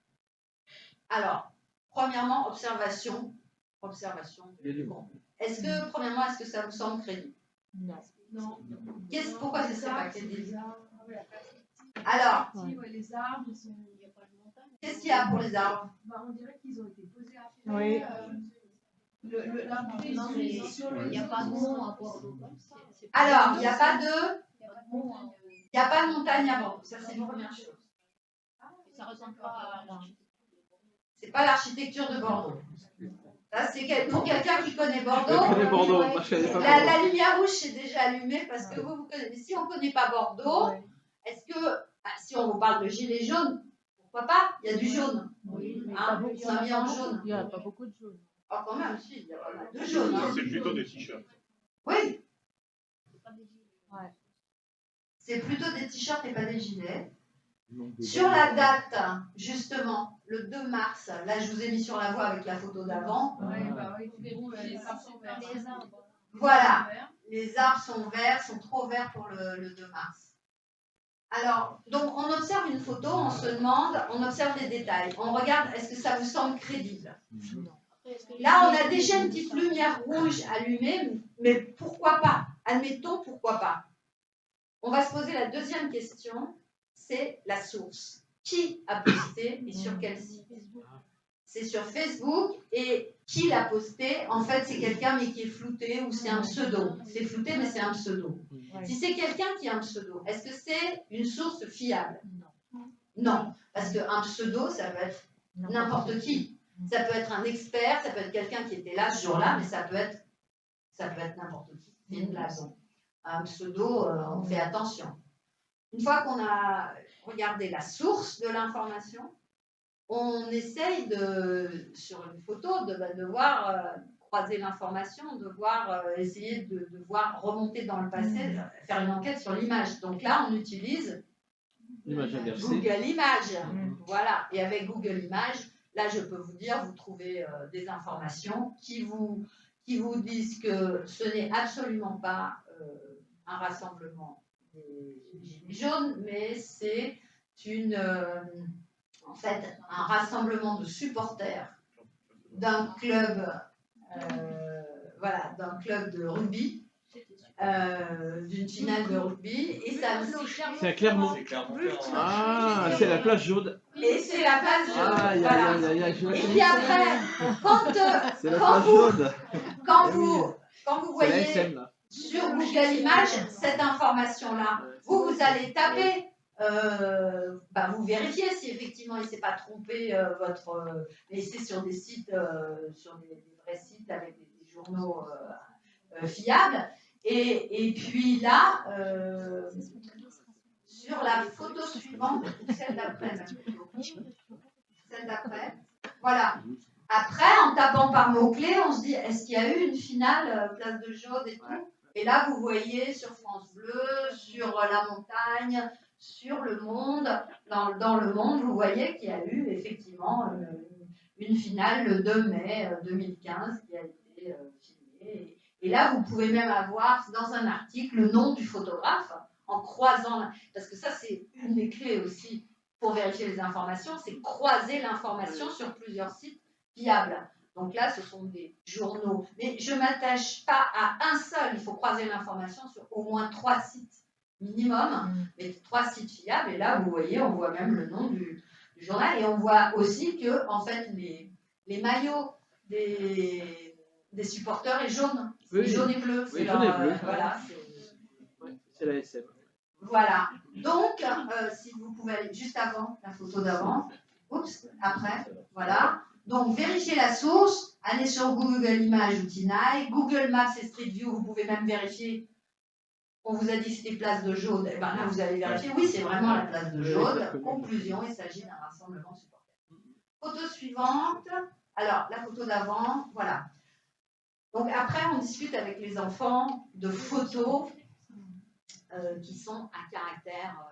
Alors, premièrement, observation. Bon. Premièrement, est-ce que ça vous semble crédible? Non. Pourquoi ce serait pas crédible? Alors, les arbres, qu'est-ce qu'il y a pour les arbres? On dirait qu'ils ont été posés à faire. Oui. Il n'y a pas de mont à Bordeaux. Alors, il n'y a pas de montagne à Bordeaux. Ça, c'est une première chose. Ça ressemble pas à l'architecture. C'est pas l'architecture de Bordeaux. Ça, c'est pour quelqu'un qui connaît Bordeaux. La lumière rouge s'est déjà allumée parce que vous connaissez. Mais si on ne connaît pas Bordeaux, est-ce que, si on vous parle de gilets jaunes, pourquoi pas? Il y a du jaune. Oui, mais ils sont mis en jaune. Il n'y a pas beaucoup de jaune. Oh, quand même, si, il y a pas mal de jaune. C'est plutôt des t-shirts. Oui. C'est plutôt des t-shirts et pas des gilets. Sur la date, justement, le 2 mars, là je vous ai mis sur la voie avec la photo d'avant. Voilà, les arbres sont verts, sont trop verts pour le 2 mars. Alors, donc on observe une photo, on se demande, on observe les détails, on regarde, est-ce que ça vous semble crédible? Là, on a déjà une petite lumière rouge allumée, mais pourquoi pas? Admettons, pourquoi pas? On va se poser la deuxième question, c'est la source. Qui a posté et sur quel site? C'est sur Facebook, et qui l'a posté? En fait, c'est quelqu'un mais qui est flouté ou c'est un pseudo. C'est flouté mais c'est un pseudo. Si c'est quelqu'un qui a un pseudo, est-ce que c'est une source fiable? Non, parce qu'un pseudo, ça peut être n'importe qui. Ça peut être un expert, ça peut être quelqu'un qui était là ce jour-là, mais ça peut être n'importe qui. C'est une blague. Un pseudo, on fait attention. Une fois qu'on a regardé la source de l'information, on essaye sur une photo de voir croiser l'information, de voir essayer de voir remonter dans le passé, faire une enquête sur l'image. Donc là, on utilise Google Images. Voilà. Et avec Google Images, là, je peux vous dire, vous trouvez des informations qui vous disent que ce n'est absolument pas un rassemblement des Gilets jaunes, mais c'est en fait un rassemblement de supporters d'un club, d'un club de rugby, d'une finale de rugby, et ça c'est à Clermont. Ah, c'est la place jaune. Et c'est la place jaune. Voilà. Et puis après, quand vous voyez sur Google Images cette information-là, vous allez taper, vous vérifiez si effectivement il ne s'est pas trompé, mais c'est sur des sites, sur des vrais sites avec des journaux fiables. Et puis là, sur la photo suivante, celle d'après, voilà. Après, en tapant par mots-clés, on se dit, est-ce qu'il y a eu une finale place de Jaude et tout? Et là, vous voyez sur France Bleu, sur La Montagne, sur Le Monde, dans Le Monde, vous voyez qu'il y a eu effectivement une finale le 2 mai 2015 qui a été filmée. Et là, vous pouvez même avoir dans un article le nom du photographe en croisant, parce que ça, c'est une des clés aussi pour vérifier les informations, c'est croiser l'information sur plusieurs sites fiables. Donc là, ce sont des journaux. Mais je ne m'attache pas à un seul. Il faut croiser l'information sur au moins 3 sites minimum, mais 3 sites fiables. Et là, vous voyez, on voit même le nom du journal. Et on voit aussi que, en fait, les maillots des supporters est jaune. Oui. Jaune et bleu. Oui, jaune et bleu. Voilà. C'est la SM. Voilà. Donc, si vous pouvez aller juste avant, la photo d'avant. Oups, après. Voilà. Donc, vérifiez la source, allez sur Google Images ou Tinaille, Google Maps et Street View, vous pouvez même vérifier. On vous a dit que c'était place de Jaude, et ben là vous allez vérifier, oui c'est vraiment la place de Jaude. Conclusion, il s'agit d'un rassemblement supporter. Photo suivante, alors la photo d'avant, voilà. Donc après on discute avec les enfants de photos qui sont à caractère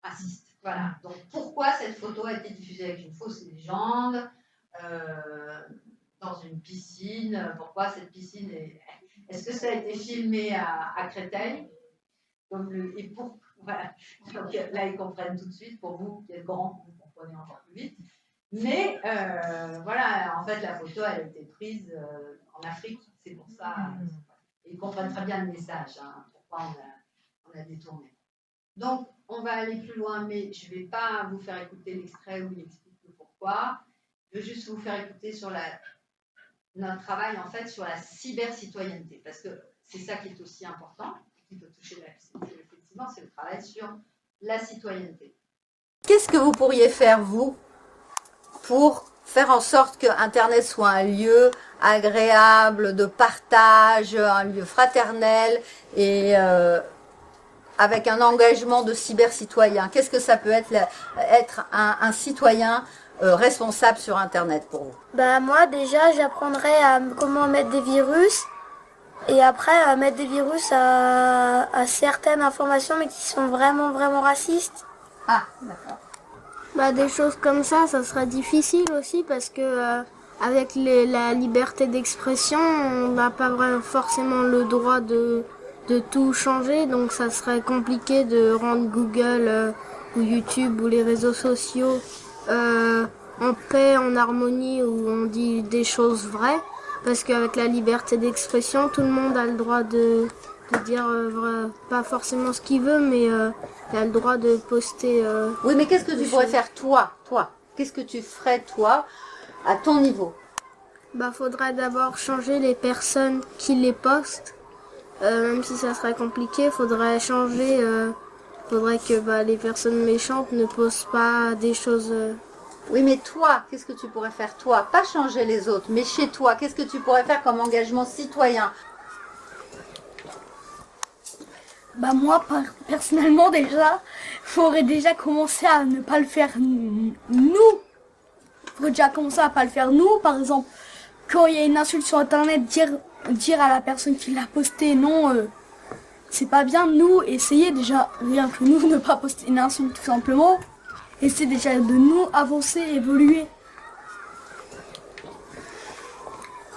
raciste. Voilà, donc pourquoi cette photo a été diffusée avec une fausse légende dans une piscine, pourquoi cette piscine est-ce que ça a été filmé à Créteil voilà. Donc, là, ils comprennent tout de suite. Pour vous qui êtes grands, vous comprenez encore plus vite. Mais voilà, en fait, la photo, elle a été prise en Afrique. C'est pour ça. Ils comprennent très bien le message. Hein, pourquoi on a détourné. Donc, on va aller plus loin, mais je ne vais pas vous faire écouter l'extrait où il explique le pourquoi. Je veux juste vous faire écouter sur notre travail en fait sur la cybercitoyenneté, parce que c'est ça qui est aussi important, qui peut toucher effectivement, c'est le travail sur la citoyenneté. Qu'est-ce que vous pourriez faire, vous, pour faire en sorte que Internet soit un lieu agréable, de partage, un lieu fraternel et avec un engagement de cybercitoyen? Qu'est-ce que ça peut être un citoyen responsable sur Internet pour vous? Bah moi déjà j'apprendrai à comment mettre des virus et après à mettre des virus à certaines informations mais qui sont vraiment racistes. Ah d'accord. Bah des choses comme ça serait difficile aussi parce que avec la liberté d'expression on n'a pas forcément le droit de tout changer, donc ça serait compliqué de rendre Google ou YouTube ou les réseaux sociaux en paix, en harmonie, où on dit des choses vraies, parce qu'avec la liberté d'expression, tout le monde a le droit de dire pas forcément ce qu'il veut, mais il a le droit de poster. Oui, mais qu'est-ce que tu pourrais faire toi? Qu'est-ce que tu ferais toi à ton niveau? Bah, faudrait d'abord changer les personnes qui les postent, même si ça serait compliqué. Faudrait changer. Faudrait que les personnes méchantes ne postent pas des choses. Oui, mais toi, qu'est-ce que tu pourrais faire toi? Pas changer les autres, mais chez toi, qu'est-ce que tu pourrais faire comme engagement citoyen? Bah moi, personnellement déjà, faudrait déjà commencer à ne pas le faire nous. Faudrait déjà commencer à pas le faire nous. Par exemple, quand il y a une insulte sur Internet, dire à la personne qui l'a posté non, c'est pas bien. Nous, essayer déjà, rien que nous, ne pas poster une insulte tout simplement. Essayer déjà de nous avancer, évoluer.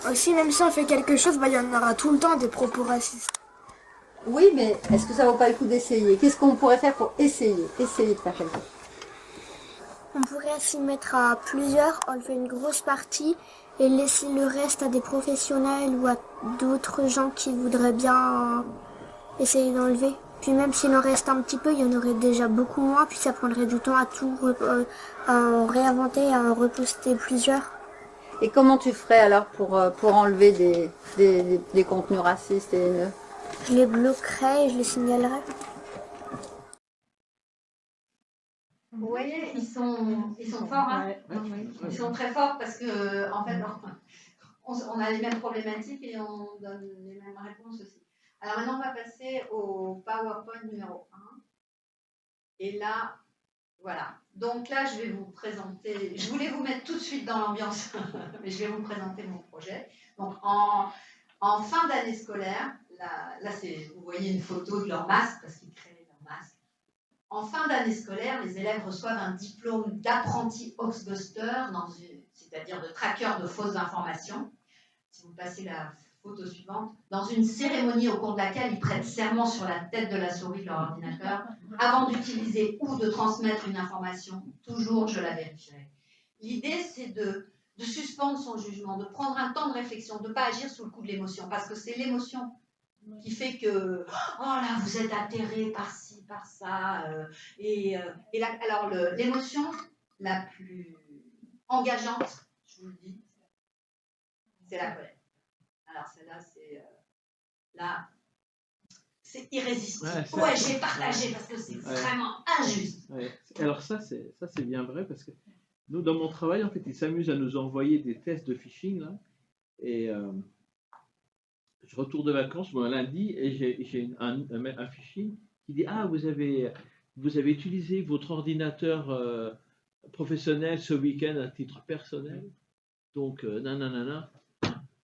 Aussi, même si on fait quelque chose, il y en aura tout le temps des propos racistes. Oui, mais est-ce que ça vaut pas le coup d'essayer? Qu'est-ce qu'on pourrait faire pour essayer de faire quelque chose? On pourrait s'y mettre à plusieurs, enlever une grosse partie et laisser le reste à des professionnels ou à d'autres gens qui voudraient bien essayer d'enlever. Puis même s'il en reste un petit peu, il y en aurait déjà beaucoup moins, puis ça prendrait du temps à tout à en réinventer, à en reposter plusieurs. Et comment tu ferais alors pour enlever des contenus racistes et haineux? Je les bloquerais et je les signalerais. Vous voyez, ils sont forts, hein. Ils sont très forts parce que en fait, on a les mêmes problématiques et on donne les mêmes réponses aussi. Alors maintenant, on va passer au PowerPoint numéro 1. Et là, voilà. Donc là, je vais vous présenter, je voulais vous mettre tout de suite dans l'ambiance, mais je vais vous présenter mon projet. Donc en fin d'année scolaire, là vous voyez une photo de leur masque, parce qu'ils créent leur masque. En fin d'année scolaire, les élèves reçoivent un diplôme d'apprenti Hoaxbuster, c'est-à-dire de traqueur de fausses informations. Si vous passez la photo suivante, dans une cérémonie au cours de laquelle ils prêtent serment sur la tête de la souris de leur ordinateur, avant d'utiliser ou de transmettre une information, toujours je la vérifierai. L'idée, c'est de suspendre son jugement, de prendre un temps de réflexion, de ne pas agir sous le coup de l'émotion, parce que c'est l'émotion qui fait que oh là vous êtes atterré par ci, par ça, et là, alors l'émotion la plus engageante, je vous le dis, c'est la colère. Alors celle-là, c'est irrésistible. Ouais, j'ai partagé parce que c'est vraiment injuste. Ouais. Alors ça c'est bien vrai parce que Nous, dans mon travail, en fait, ils s'amusent à nous envoyer des tests de phishing, là. Et je retourne de vacances, moi, lundi, et j'ai un phishing qui dit « Ah, vous avez utilisé votre ordinateur professionnel ce week-end à titre personnel. Donc, nanana. »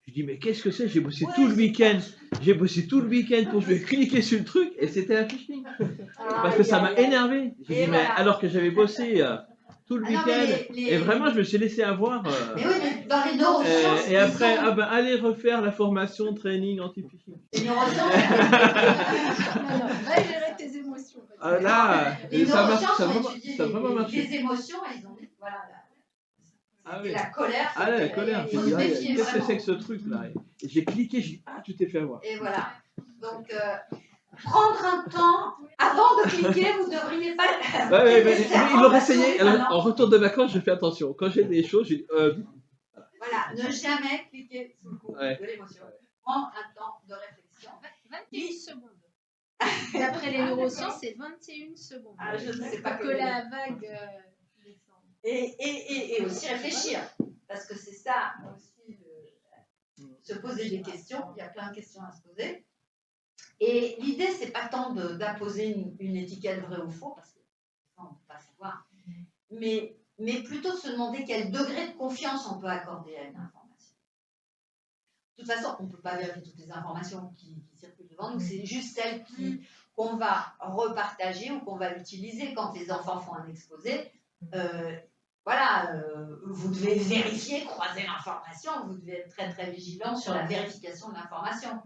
Je dis « Mais qu'est-ce que c'est? J'ai bossé tout le week-end. J'ai bossé tout le week-end pour je vais cliquer sur le truc, et c'était un phishing. Parce que ça m'a énervé. J'ai dit « Mais alors que j'avais bossé... tout le week-end, et vraiment je me suis laissé avoir. Mais oui, mais dans les neurosciences. Et après, allez refaire la formation training anti-phishing. Les neurosciences. Va gérer tes émotions. Là, les ça marche, neurosciences ça ont va étudié vraiment marché. les émotions et ils ont dit voilà. Oui. La colère. Ah là, la colère. Il faut se méfier Qu'est-ce que vraiment. c'est que ce truc-là? Et j'ai cliqué, j'ai dit ah, tu t'es fait avoir. Et voilà. Donc, prendre un temps avant de cliquer, vous ne devriez pas. Ils l'ont essayé. Alors, en retour de vacances, je fais attention. Quand j'ai des choses, j'ai dit. Voilà, ne jamais cliquer sous le coup de l'émotion. Prends un temps de réflexion. 21 secondes. D'après les neurosciences, c'est 21 secondes. Ah, je ne sais pas que la vague descende. Et aussi réfléchir. Parce que c'est ça aussi, se poser des questions. Il y a plein de questions à se poser. Et l'idée, c'est pas tant d'imposer une étiquette vrai ou faux, parce que ça, on ne peut pas savoir, mais plutôt de se demander quel degré de confiance on peut accorder à une information. De toute façon, on ne peut pas vérifier toutes les informations qui circulent devant nous, c'est juste celles qu'on va repartager ou qu'on va utiliser quand les enfants font un exposé. Vous devez vérifier, croiser l'information, vous devez être très très vigilant sur la vérification de l'information.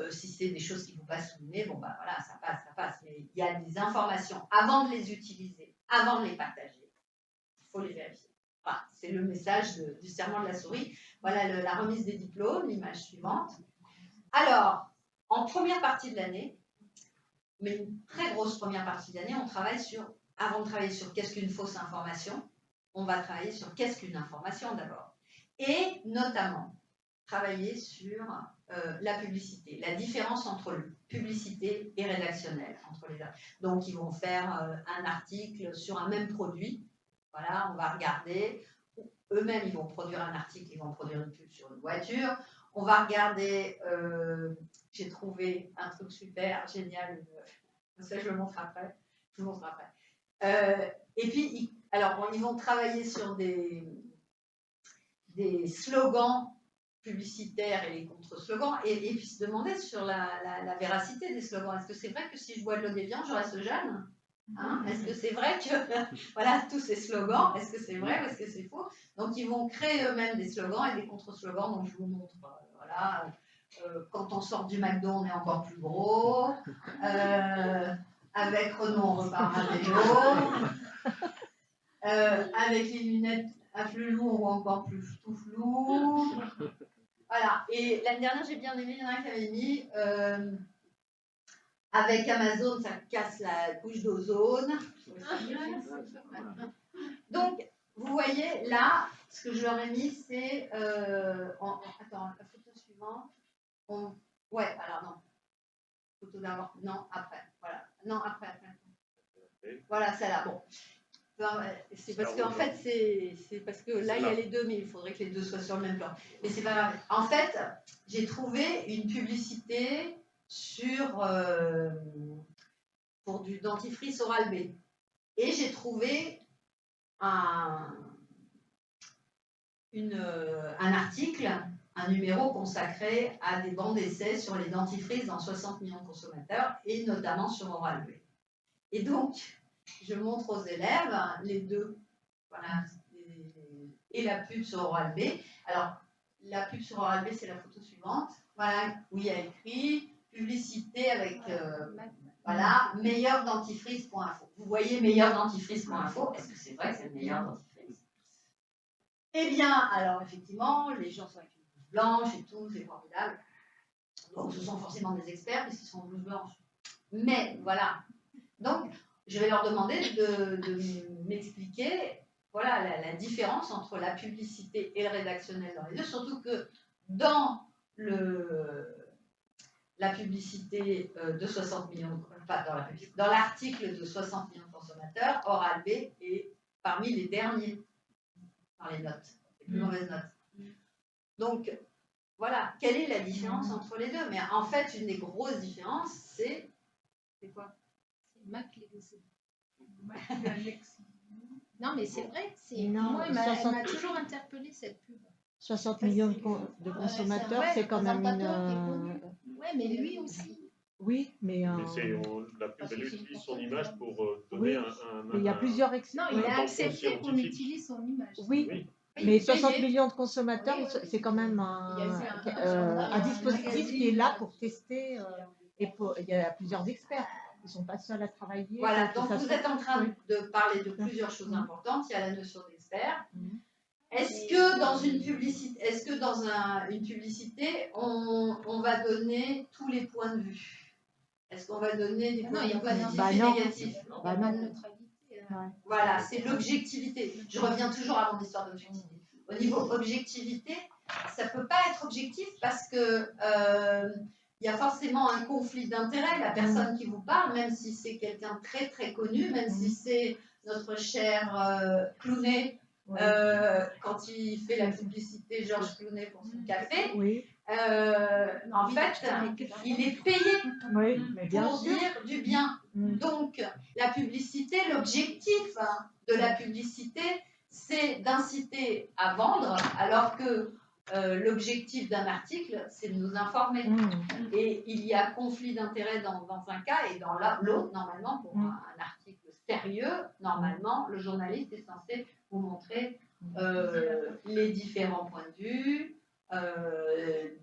Si c'est des choses qui vous passent sous le nez, bon bah voilà, ça passe. Mais il y a des informations, avant de les utiliser, avant de les partager, il faut les vérifier. Voilà, c'est le message du serment de la souris. Voilà la remise des diplômes, l'image suivante. Alors, en première partie de l'année, mais une très grosse première partie de l'année, on travaille avant de travailler sur qu'est-ce qu'une fausse information, on va travailler sur qu'est-ce qu'une information d'abord. Et notamment, travailler sur la publicité, la différence entre publicité et rédactionnel. Donc, ils vont faire un article sur un même produit. Voilà, on va regarder. Eux-mêmes, ils vont produire un article, ils vont produire une pub sur une voiture. On va regarder, j'ai trouvé un truc super, génial. Ça, je le montre après. Et puis, ils vont travailler sur des slogans publicitaires et les contre-slogans, et puis se demander sur la véracité des slogans. Est-ce que c'est vrai que si je bois de l'eau des viandes, je reste jeune? Est-ce que c'est vrai que, voilà, tous ces slogans, est-ce que c'est vrai ou est-ce que c'est faux? Donc, ils vont créer eux-mêmes des slogans et des contre-slogans, donc je vous montre, voilà, quand on sort du McDo, on est encore plus gros, avec Renault, on repart à vélo, avec les lunettes à flelou, on voit encore plus tout flou. Voilà, et l'année dernière, j'ai bien aimé, il y en a un qui avait mis avec Amazon, ça casse la couche d'ozone. Donc, vous voyez, là, ce que je leur ai mis, c'est... attends, la photo suivante. Alors non. Photo d'avant. Non, après. Voilà. Non, après. Voilà, celle-là. Bon. C'est parce qu'en fait, c'est parce que là, il y a les deux, mais il faudrait que les deux soient sur le même plan. Mais c'est pas grave. En fait, j'ai trouvé une publicité pour du dentifrice Oral-B. Et j'ai trouvé un article, un numéro consacré à des bancs d'essai sur les dentifrices dans 60 millions de consommateurs, et notamment sur Oral-B. Et donc, je montre aux élèves les deux, voilà, et la pub sur Oral-B. Alors, la pub sur Oral-B, c'est la photo suivante, voilà, où il y a écrit publicité avec, voilà, meilleurdentifrice.info. Vous voyez meilleurdentifrice.info, est-ce que c'est vrai que c'est le meilleur dentifrice? Eh bien, alors, effectivement, les gens sont avec une blouse blanche et tout, c'est formidable. Donc, ce sont forcément des experts, parce qu'ils sont en blouse blanche. Mais, voilà. Donc, je vais leur demander de m'expliquer voilà, la différence entre la publicité et le rédactionnel dans les deux, surtout que dans la publicité de 60 millions, dans l'article de 60 millions de consommateurs, Oral-B est parmi les derniers dans les notes, les plus mauvaises notes. Donc, voilà, quelle est la différence entre les deux? Mais en fait, une des grosses différences, c'est quoi? C'est Mac les décès. Non, mais c'est vrai, Non, moi, elle m'a toujours interpellée cette pub. 60 millions de consommateurs, c'est quand même une... Ouais, mais lui aussi. Oui, mais... La pub, elle utilise son image pour donner il y a plusieurs... Non, il a accepté qu'on utilise son image. Oui. Mais 60 millions de consommateurs, c'est quand même un dispositif qui est là pour tester. Il y a plusieurs experts. Ils ne sont pas seuls à travailler. Voilà, donc vous êtes en train de parler de plusieurs choses importantes. Il y a la notion d'expert. Est-ce que dans une publicité, on va donner tous les points de vue? Est-ce qu'on va donner des points de vue positifs et négatifs? Voilà, c'est l'objectivité. Je reviens toujours à mon histoire d'objectivité. Au niveau objectivité, ça ne peut pas être objectif parce que il y a forcément un conflit d'intérêts. La personne qui vous parle, même si c'est quelqu'un de très très connu, même si c'est notre cher Clooney, quand il fait la publicité Georges Clooney pour son café, en fait, il est payé pour dire du bien. Donc, la publicité, l'objectif de la publicité, c'est d'inciter à vendre, alors que l'objectif d'un article, c'est de nous informer. Et il y a conflit d'intérêts dans un cas, et dans l'autre, normalement, pour un article sérieux, normalement, le journaliste est censé vous montrer les différents points de vue,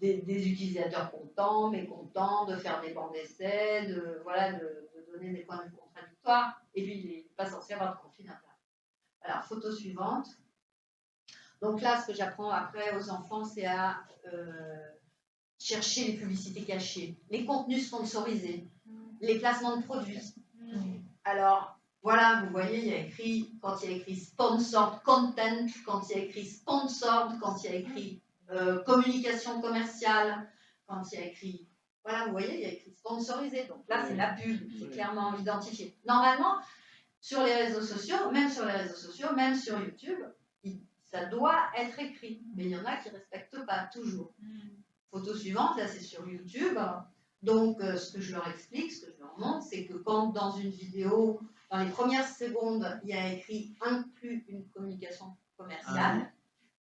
des utilisateurs contents, mécontents, de faire des bancs d'essai, de donner des points de vue contradictoires, et puis il n'est pas censé avoir de conflit d'intérêts. Alors, photo suivante. Donc là, ce que j'apprends après aux enfants, c'est à chercher les publicités cachées, les contenus sponsorisés, les placements de produits. Alors, voilà, vous voyez, il y a écrit, quand il y a écrit sponsored content, quand il y a écrit sponsored, quand il y a écrit communication commerciale, quand il y a écrit, voilà, vous voyez, il y a écrit sponsorisé. Donc là, c'est la pub, c'est clairement identifié. Normalement, sur les réseaux sociaux, même sur YouTube, ça doit être écrit. Mais il y en a qui ne respectent pas toujours. Photo suivante, là, c'est sur YouTube. Donc, ce que je leur explique, ce que je leur montre, c'est que quand dans une vidéo, dans les premières secondes, il y a écrit « inclut une communication commerciale »,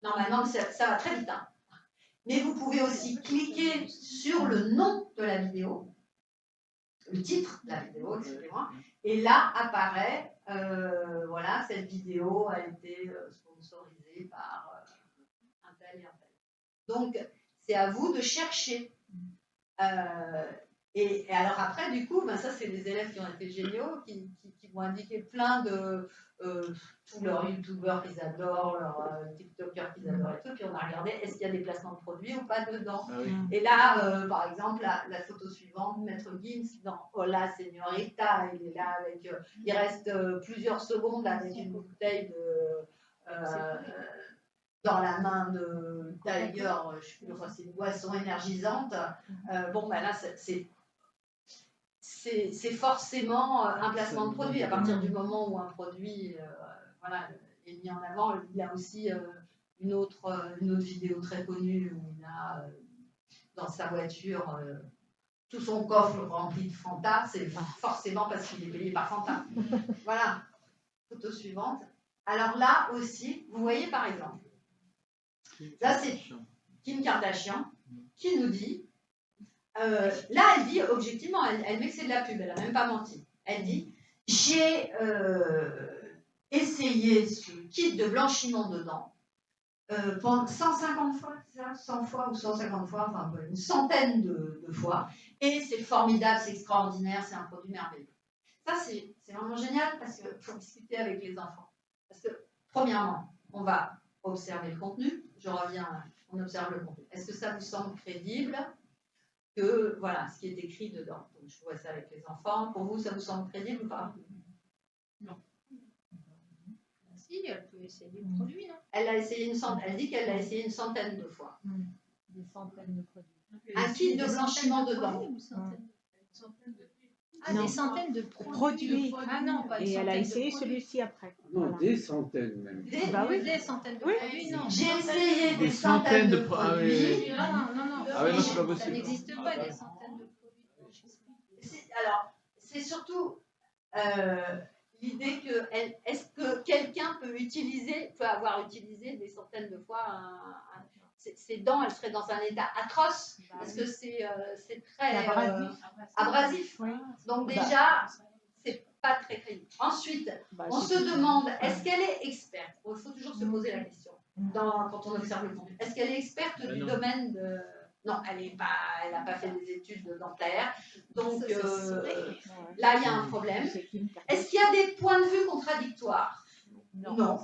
normalement, ça va très vite. Mais vous pouvez aussi cliquer sur le nom de la vidéo, le titre de la vidéo, excusez-moi, et là apparaît, voilà, cette vidéo a été sponsorisée par un tel et un tel. Donc, c'est à vous de chercher. Et alors après, du coup, ça c'est les élèves qui ont été géniaux, qui m'ont indiqué plein de tous leurs youtubeurs qu'ils adorent, leurs tiktokers qu'ils adorent et tout, puis on a regardé est-ce qu'il y a des placements de produits ou pas dedans. Et là, par exemple, la photo suivante, Maître Gims dans Hola Señorita, il est là avec, il reste plusieurs secondes avec une bouteille dans la main de Tiger, je ne sais plus, enfin, c'est une boisson énergisante. Là, c'est forcément un placement de produit. À partir du moment où un produit est mis en avant, il y a aussi une autre vidéo très connue où il a dans sa voiture tout son coffre rempli de Fanta. C'est forcément parce qu'il est payé par Fanta. Voilà. Photo suivante. Alors là aussi, vous voyez par exemple, là c'est Kim Kardashian qui nous dit, là elle dit objectivement, elle met que c'est de la pub, elle n'a même pas menti. Elle dit, j'ai essayé ce kit de blanchiment de dents 150 fois, 100 fois ou 150 fois, enfin une centaine de fois, et c'est formidable, c'est extraordinaire, c'est un produit merveilleux. Ça c'est vraiment génial parce qu'il faut discuter avec les enfants. Parce que premièrement, on va observer le contenu, je reviens, on observe le contenu. Est-ce que ça vous semble crédible que voilà ce qui est écrit dedans? Donc je vois ça avec les enfants. Pour vous, ça vous semble crédible ou pas? Non. Si, elle peut essayer le produit, non? Elle dit qu'elle l'a essayé une centaine de fois. Des centaines de produits. Un kit de blanchiment de dents. Ah, des centaines de produits. Ah non, pas et elle a essayé celui-ci après. Non, voilà. Des centaines même. Des centaines de produits, non. J'ai essayé des centaines de produits. Non. Ah oui, non, c'est pas possible. Ça n'existe pas, des centaines de produits. Alors, c'est surtout l'idée que est-ce que quelqu'un peut avoir utilisé des centaines de fois ses dents, elles seraient dans un état atroce, parce que c'est très abrasif. Oui. Donc déjà, c'est pas très crédible. Ensuite, on se demande, est-ce qu'elle est experte? Il faut toujours se poser la question quand on observe le contenu. Est-ce qu'elle est experte du domaine de... Non, elle n'a pas fait des études dentaires. Donc là, il y a un problème. Est-ce qu'il y a des points de vue contradictoires? Non.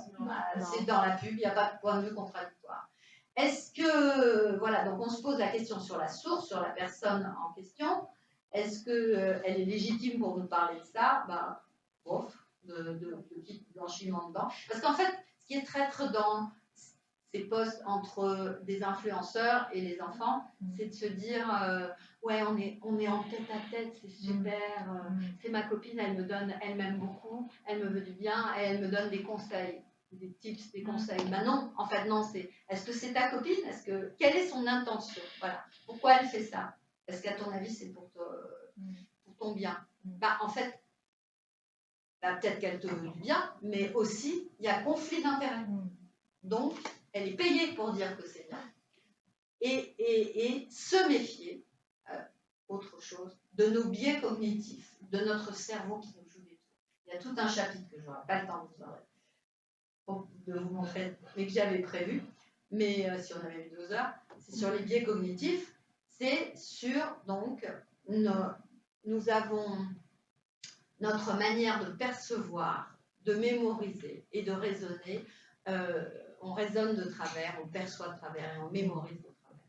C'est dans la pub, il n'y a pas de point de vue contradictoire. Est-ce que, voilà, donc on se pose la question sur la source, sur la personne en question. Est-ce qu'elle est légitime pour nous parler de ça? De blanchiment de dents. Parce qu'en fait, ce qui est traître dans ces posts entre des influenceurs et les enfants, c'est de se dire ouais, on est en tête à tête, c'est super, c'est ma copine, elle m'aime beaucoup, elle me veut du bien et elle me donne des conseils, des tips, des conseils. Ben non, en fait non, est-ce que c'est ta copine? Quelle est son intention? Voilà. Pourquoi elle fait ça? Est-ce qu'à ton avis c'est pour ton bien? Ben, en fait, peut-être qu'elle te veut du bien, mais aussi il y a conflit d'intérêts. Donc elle est payée pour dire que c'est bien. Et se méfier, autre chose, de nos biais cognitifs, de notre cerveau qui nous joue des tours. Il y a tout un chapitre que je n'aurai pas le temps de vous montrer, mais que j'avais prévu, mais si on avait eu 2 heures, c'est sur les biais cognitifs, c'est sur, donc, nous avons notre manière de percevoir, de mémoriser et de raisonner. On raisonne de travers, on perçoit de travers et on mémorise de travers.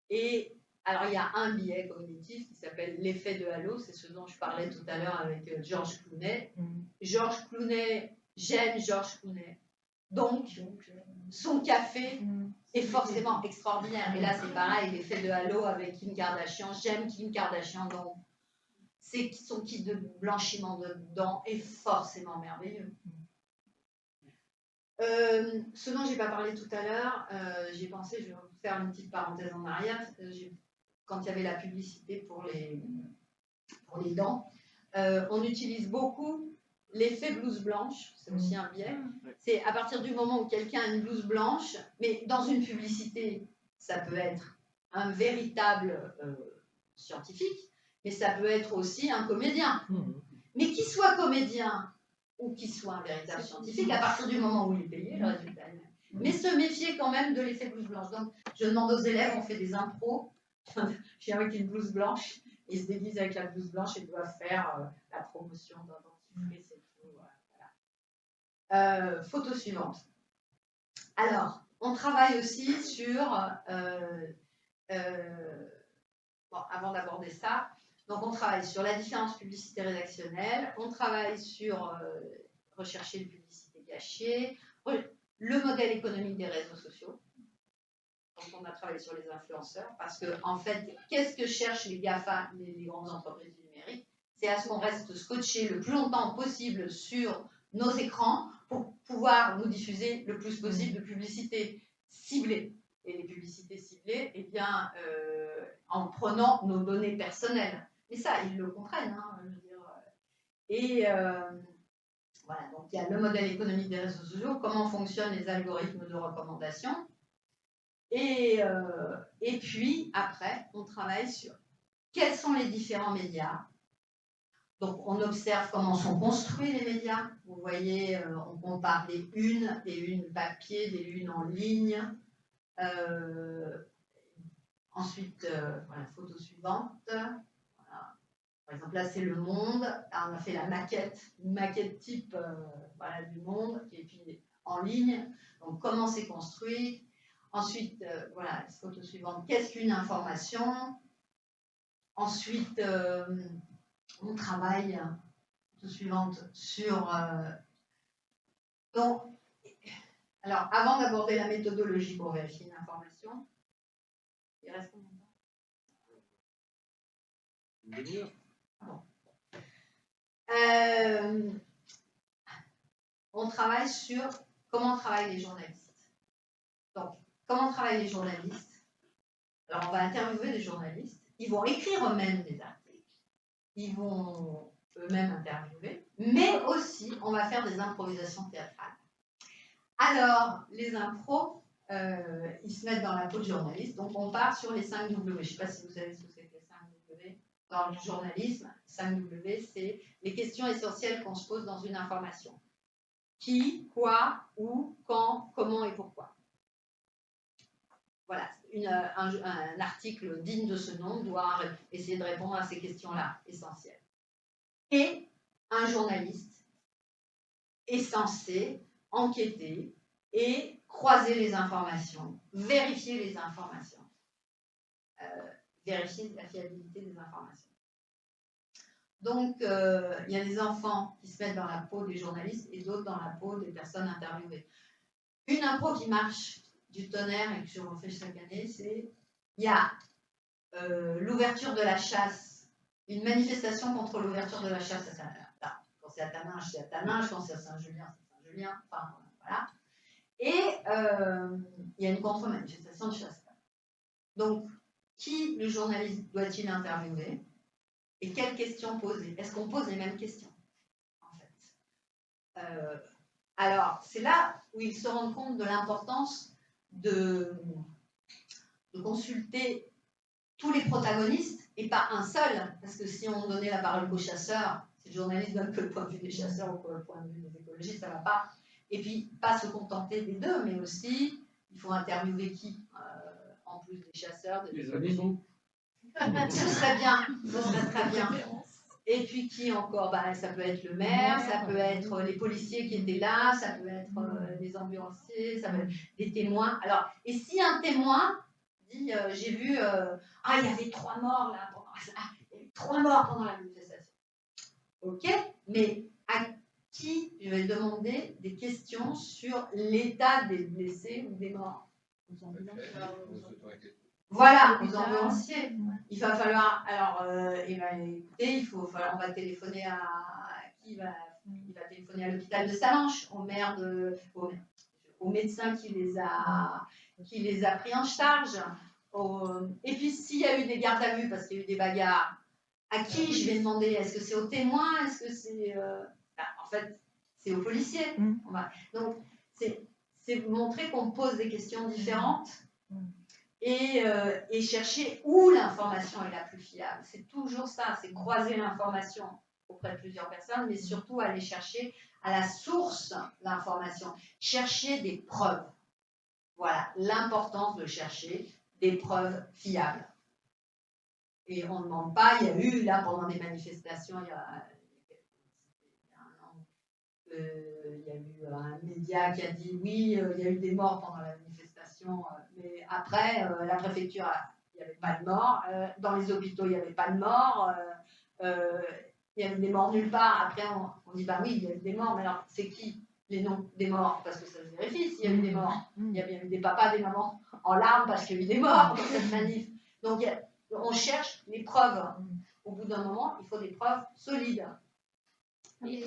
Et alors, il y a un biais cognitif qui s'appelle l'effet de halo, c'est ce dont je parlais tout à l'heure avec George Clooney. George Clooney, j'aime George Clooney. Donc, son café est forcément extraordinaire. Et là, c'est pareil, l'effet de halo avec Kim Kardashian. J'aime Kim Kardashian, donc son kit de blanchiment de dents est forcément merveilleux. Ce dont je n'ai pas parlé tout à l'heure, j'ai pensé, je vais faire une petite parenthèse en arrière, quand il y avait la publicité pour les dents, on utilise beaucoup l'effet blouse blanche, c'est aussi un biais. C'est à partir du moment où quelqu'un a une blouse blanche, mais dans une publicité, ça peut être un véritable scientifique, mais ça peut être aussi un comédien. Mais qu'il soit comédien ou qu'il soit un véritable scientifique, à partir du moment où il est payé, le résultat est le même. Mais se méfier quand même de l'effet blouse blanche. Donc, je demande aux élèves, on fait des impros, je viens avec une blouse blanche, ils se déguisent avec la blouse blanche et doivent faire la promotion d'un dentifrice et tout. Voilà. Photo suivante. Alors, on travaille aussi sur... avant d'aborder ça, donc on travaille sur la différence publicité rédactionnelle, on travaille sur rechercher les publicités cachées, le modèle économique des réseaux sociaux. Donc on a travaillé sur les influenceurs parce que en fait, qu'est-ce que cherchent les GAFA, les grandes entreprises du numérique? C'est à ce qu'on reste scotché le plus longtemps possible sur nos écrans pour pouvoir nous diffuser le plus possible de publicités ciblées. Et les publicités ciblées, eh bien, en prenant nos données personnelles. Mais ça, ils le comprennent, hein, je veux dire. Et voilà, donc il y a le modèle économique des réseaux sociaux, comment fonctionnent les algorithmes de recommandation. Et puis, après, on travaille sur quels sont les différents médias. Donc, on observe comment sont construits les médias. Vous voyez, on compare des unes papier, des unes en ligne. Ensuite, voilà, photo suivante. Voilà. Par exemple, là, c'est le monde. Là, on a fait la maquette, une maquette type voilà, du monde, et puis en ligne. Donc, comment c'est construit. Ensuite, voilà, photo suivante. Qu'est-ce qu'une information? Ensuite, on travaille, photo suivante, sur... donc, alors, avant d'aborder la méthodologie pour vérifier une information, il reste combien de temps? Une demi-heure. Bon, On travaille sur comment travaillent les journalistes. Donc, comment travaillent les journalistes? Alors, on va interviewer les journalistes. Ils vont écrire eux-mêmes des articles. Ils vont eux-mêmes interviewer. Mais aussi, on va faire des improvisations théâtrales. Alors, les impros, ils se mettent dans la peau de journaliste. Donc, on part sur les 5 W. Je ne sais pas si vous savez ce que c'est que les 5 W. Dans le journalisme, 5 W, c'est les questions essentielles qu'on se pose dans une information. Qui, quoi, où, quand, comment et pourquoi. Voilà, un article digne de ce nom doit essayer de répondre à ces questions-là essentielles. Et un journaliste est censé enquêter et croiser les informations, vérifier les informations, vérifier la fiabilité des informations. Donc, il y a des enfants qui se mettent dans la peau des journalistes et d'autres dans la peau des personnes interviewées. Une impro qui marche du tonnerre et que je refais chaque année, c'est il y a l'ouverture de la chasse, une manifestation contre l'ouverture de la chasse à Taninges. Quand c'est à Taninges, c'est à Taninges, quand c'est à Saint-Julien, c'est à Saint-Julien, enfin voilà. Et il y a une contre-manifestation de chasse. Donc, qui le journaliste doit-il interviewer et quelles questions poser? Est-ce qu'on pose les mêmes questions en fait? Alors, c'est là où ils se rendent compte de l'importance de consulter tous les protagonistes et pas un seul, parce que si on donnait la parole qu'aux chasseurs, si le journaliste donne que le point de vue des chasseurs ou que le point de vue des écologistes, ça ne va pas. Et puis, pas se contenter des deux, mais aussi, il faut interviewer qui en plus des chasseurs, des écologistes. Ce serait bien, ce serait très bien. Et puis qui encore? Ça peut être le maire, ça peut être les policiers qui étaient là, ça peut être les ambulanciers, ça peut être des témoins. Alors, et si un témoin dit j'ai vu, il y avait 3 morts là, il y avait 3 morts pendant la manifestation. Ok, mais à qui je vais demander des questions sur l'état des blessés ou des morts? Voilà, aux ambulanciers. Il va falloir, alors, écoutez, on va téléphoner à qui il va téléphoner à l'hôpital de Salanches, au médecin qui les a pris en charge. Et puis, s'il y a eu des gardes à vue parce qu'il y a eu des bagarres, à qui je vais demander? Est-ce que c'est aux témoins? Est-ce que c'est... en fait, c'est aux policiers. Donc, c'est montrer qu'on pose des questions différentes. Et chercher où l'information est la plus fiable. C'est toujours ça, c'est croiser l'information auprès de plusieurs personnes, mais surtout aller chercher à la source l'information, chercher des preuves. Voilà, l'importance de chercher des preuves fiables. Et on ne demande pas, il y a eu là pendant des manifestations, il y a eu un média qui a dit oui, il y a eu des morts pendant la manifestation, mais après, la préfecture, il n'y avait pas de morts, dans les hôpitaux, il n'y avait pas de morts, il y avait des morts nulle part. Après, on dit bah oui, il y a eu des morts, mais alors c'est qui les noms des morts? Parce que ça se vérifie s'il y a eu des morts. Il y a bien eu des papas, des mamans en larmes parce qu'il y a eu des morts dans cette manif. Donc on cherche les preuves. Au bout d'un moment, il faut des preuves solides. Et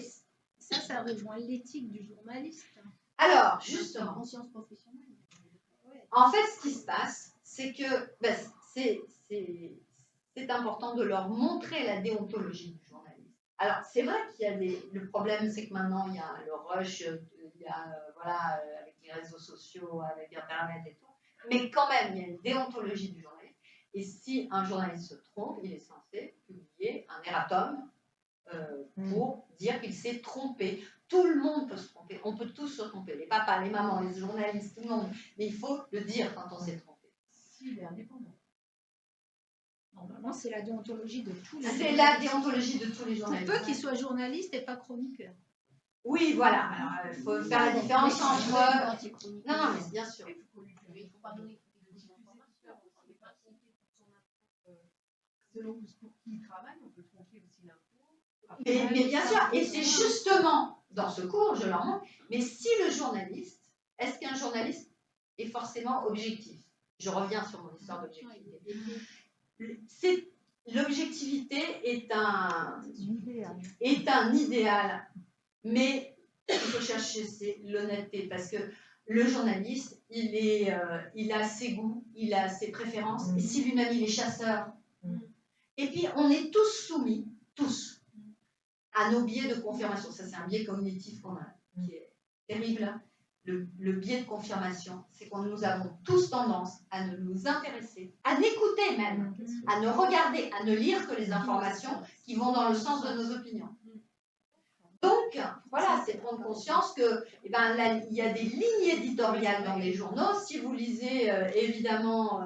ça rejoint l'éthique du journaliste. Alors, justement, conscience professionnelle. En fait, ce qui se passe, c'est que c'est important de leur montrer la déontologie du journaliste. Alors, c'est vrai qu'il y a le problème, c'est que maintenant, il y a le rush, il y a, avec les réseaux sociaux, avec Internet et tout. Mais quand même, il y a une déontologie du journaliste. Et si un journaliste se trompe, il est censé publier un erratum pour dire qu'il s'est trompé. Tout le monde peut se tromper, on peut tous se tromper, les papas, les mamans, les journalistes, tout le monde. Mais il faut le dire quand on s'est trompé. S'il est indépendant. Normalement, c'est la déontologie de tous les journalistes. C'est la déontologie de tous les journalistes. Pour peu qu'ils soient journalistes et pas chroniqueurs. Oui, voilà. Alors, il faut faire la différence entre... Non, mais bien sûr. Il ne faut pas donner des informations. Selon pour qui il travaille, on peut tromper aussi l'info. Mais bien sûr, et c'est justement dans ce cours, je leur montre, mais si le journaliste, est-ce qu'un journaliste est forcément objectif? Je reviens sur mon histoire d'objectivité. l'objectivité est un idéal, mais ce qu'il faut chercher, c'est l'honnêteté, parce que le journaliste, il a ses goûts, il a ses préférences, et si lui-même il est chasseur, et puis on est tous soumis, tous, à nos biais de confirmation. Ça, c'est un biais cognitif qu'on a, qui est terrible. Le biais de confirmation, c'est que nous avons tous tendance à ne nous intéresser, à n'écouter même, à ne regarder, à ne lire que les informations qui vont dans le sens de nos opinions. Donc, voilà, c'est prendre conscience que, eh ben, là, il y a des lignes éditoriales dans les journaux. Si vous lisez évidemment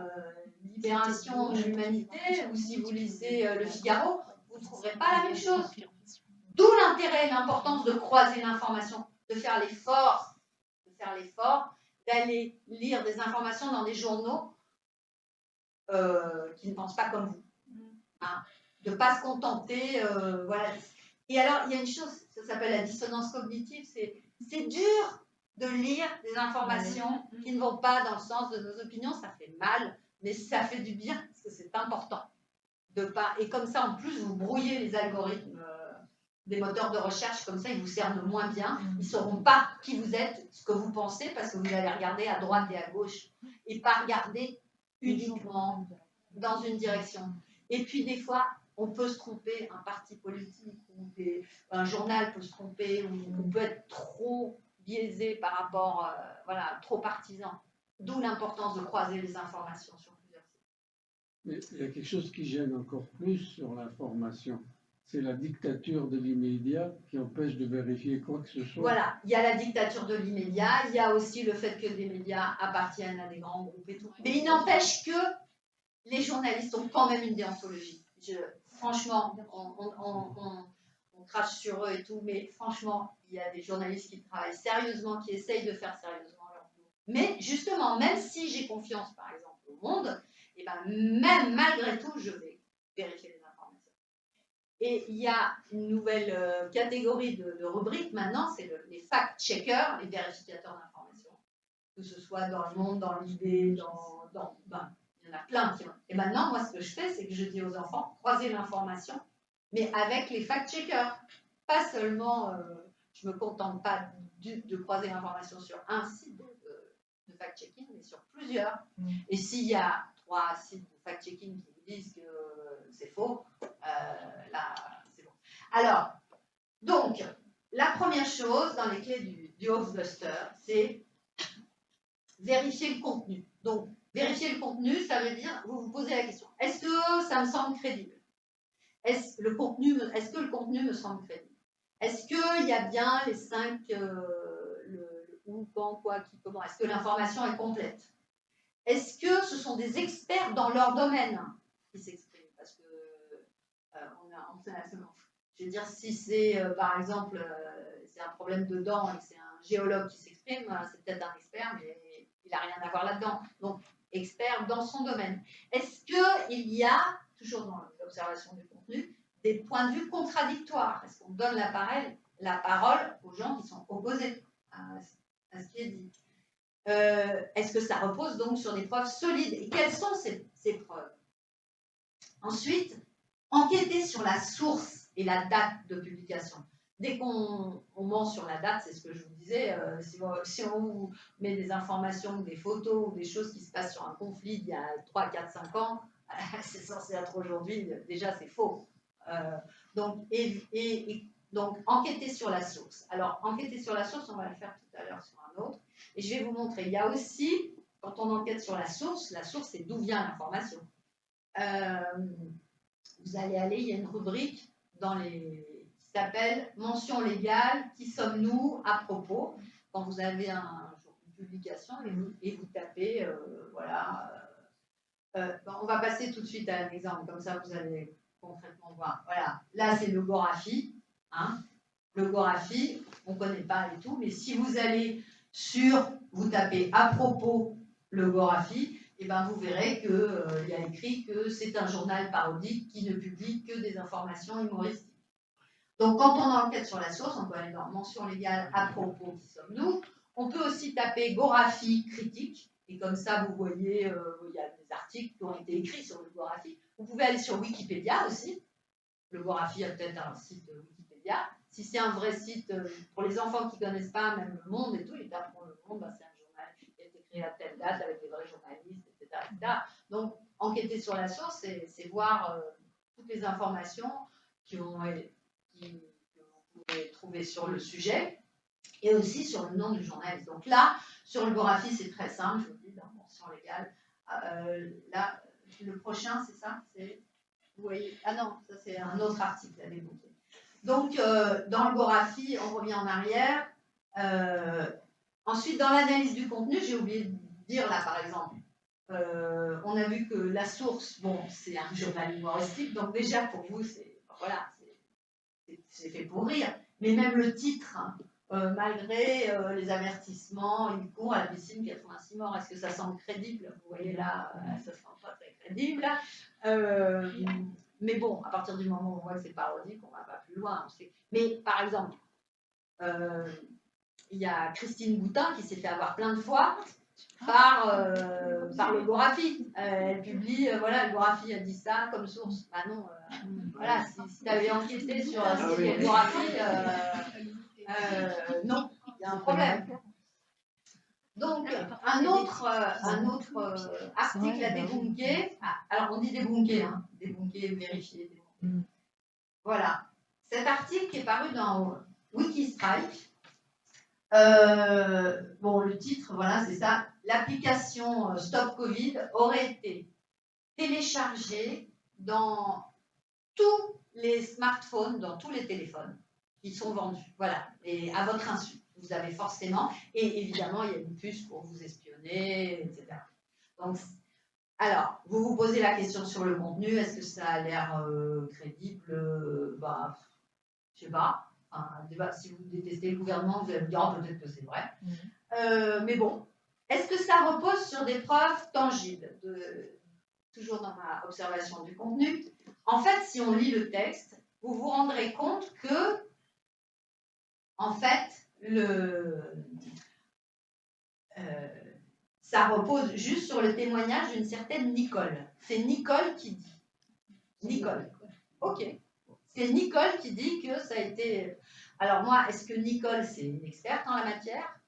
Libération, l'Humanité, ou si vous lisez Le Figaro, vous ne trouverez pas la même chose. D'où l'intérêt et l'importance de croiser l'information, de faire l'effort d'aller lire des informations dans des journaux qui ne pensent pas comme vous. Hein, de ne pas se contenter, voilà. Et alors, il y a une chose, ça s'appelle la dissonance cognitive, c'est dur de lire des informations qui ne vont pas dans le sens de nos opinions, ça fait mal, mais ça fait du bien, parce que c'est important. Et comme ça, en plus, vous brouillez les algorithmes des moteurs de recherche, comme ça, ils vous cernent moins bien, ils ne sauront pas qui vous êtes, ce que vous pensez, parce que vous allez regarder à droite et à gauche, et pas regarder uniquement dans une direction. Et puis, des fois, on peut se tromper, un parti politique ou un journal peut se tromper, ou on peut être trop biaisé par rapport, voilà, trop partisan. D'où l'importance de croiser les informations sur plusieurs sites. Mais il y a quelque chose qui gêne encore plus sur l'information. C'est la dictature de l'immédiat qui empêche de vérifier quoi que ce soit. Voilà, il y a la dictature de l'immédiat, il y a aussi le fait que des médias appartiennent à des grands groupes et tout. Mais il n'empêche que les journalistes ont quand même une déontologie. Franchement, on crache sur eux et tout, mais franchement, il y a des journalistes qui travaillent sérieusement, qui essayent de faire sérieusement leur boulot. Mais justement, même si j'ai confiance, par exemple, au Monde, et ben même malgré tout, je vais vérifier les informations. Et il y a une nouvelle catégorie de rubriques maintenant, c'est les fact-checkers, les vérificateurs d'informations. Que ce soit dans le Monde, dans l'idée, il y en a plein qui ont. Et maintenant, moi, ce que je fais, c'est que je dis aux enfants, croisez l'information, mais avec les fact-checkers. Pas seulement, je ne me contente pas de croiser l'information sur un site de fact-checking, mais sur plusieurs. Et s'il y a 3 sites de fact-checking qui vous disent que c'est faux, là, c'est bon. Alors, donc, la première chose dans les clés du Hofbuster, c'est vérifier le contenu. Donc, vérifier le contenu, ça veut dire, vous vous posez la question, est-ce que ça me semble crédible? Est-ce que le contenu me semble crédible? Est-ce qu'il y a bien les 5, où, quand, quoi, qui, comment? Est-ce que l'information est complète? Est-ce que ce sont des experts dans leur domaine qui s'expriment? Parce que, je veux dire, si c'est, par exemple, c'est un problème de dents et que c'est un géologue qui s'exprime, c'est peut-être un expert, mais il n'a rien à voir là-dedans. Donc, expert dans son domaine. Est-ce qu'il y a, toujours dans l'observation du contenu, des points de vue contradictoires? Est-ce qu'on donne la parole aux gens qui sont opposés à ce qui est dit? Est-ce que ça repose donc sur des preuves solides? Et quelles sont ces preuves? Ensuite, enquêter sur la source et la date de publication. Dès qu'on ment sur la date, c'est ce que je vous disais, si on vous met des informations, des photos ou des choses qui se passent sur un conflit d'il y a 3, 4, 5 ans, c'est censé être aujourd'hui, déjà c'est faux. Donc, donc, enquêter sur la source. Alors, enquêter sur la source, on va le faire tout à l'heure sur un autre. Et je vais vous montrer. Il y a aussi, quand on enquête sur la source, c'est d'où vient l'information. Vous allez aller, il y a une rubrique qui s'appelle « Mention légale, qui sommes-nous à propos ?» Quand vous avez une publication et vous tapez, voilà. On va passer tout de suite à un exemple, comme ça vous allez concrètement voir. Voilà, là c'est le Gorafi. Hein. Le Gorafi, on ne connaît pas et tout, mais si vous allez vous tapez « à propos le Gorafi », et ben vous verrez qu'il y a écrit que c'est un journal parodique qui ne publie que des informations humoristiques. Donc quand on enquête sur la source, on peut aller dans mention légale à propos, qui sommes-nous. On peut aussi taper Gorafi critique, Et comme ça, vous voyez, il y a des articles qui ont été écrits sur le Gorafi. Vous pouvez aller sur Wikipédia aussi. Le Gorafi a peut-être un site Wikipédia. Si c'est un vrai site, pour les enfants qui ne connaissent pas, même Le Monde et tout, ils tapent Le Monde, bah, c'est un journal qui a été créé à telle date avec des vrais journalistes, etc. Donc, enquêter sur la source, c'est voir toutes les informations que vous pouvez trouver sur le sujet et aussi sur le nom du journaliste. Donc là, sur le Gorafi, c'est très simple, je vous dis, dans la mention légale. Là, le prochain, c'est ça, vous voyez, ah non, ça c'est un autre article à débouquer. Donc, dans le Gorafi, on revient en arrière. Ensuite, dans l'analyse du contenu, j'ai oublié de dire là, par exemple, on a vu que la source, bon, c'est un journal humoristique, donc déjà pour vous, c'est fait pour rire. Mais même le titre, malgré les avertissements, il court à la piscine, 86 morts, est-ce que ça semble crédible? Vous voyez là, ça semble pas très crédible. Mais bon, à partir du moment où on voit que c'est parodique, on ne va pas plus loin. Mais par exemple, il y a Christine Boutin qui s'est fait avoir plein de fois par le Gorafi. Elle publie, voilà, le Gorafi a dit ça comme source. Ah non, voilà, si tu avais enquêté sur ce qu'est le Gorafi, non, il y a un problème. Donc, un autre article à débunker. Alors, on dit débunker, hein, débunker, vérifier. Voilà. Cet article qui est paru dans Wikistrike. Bon, le titre, voilà, c'est ça. L'application Stop Covid aurait été téléchargée dans tous les smartphones, dans tous les téléphones qui sont vendus. Voilà. Et à votre insu. Vous avez forcément, et évidemment, il y a une puce pour vous espionner, etc. Donc, alors, vous vous posez la question sur le contenu, est-ce que ça a l'air crédible? Bah, je sais pas. Enfin, si vous détestez le gouvernement, vous allez me dire, oh, peut-être que c'est vrai. Mais bon, est-ce que ça repose sur des preuves tangibles? Toujours dans ma observation du contenu. En fait, si on lit le texte, vous vous rendrez compte que, en fait, ça repose juste sur le témoignage d'une certaine Nicole. C'est Nicole qui dit. Nicole. Ok. C'est Nicole qui dit que ça a été... Alors moi, est-ce que Nicole, c'est une experte en la matière?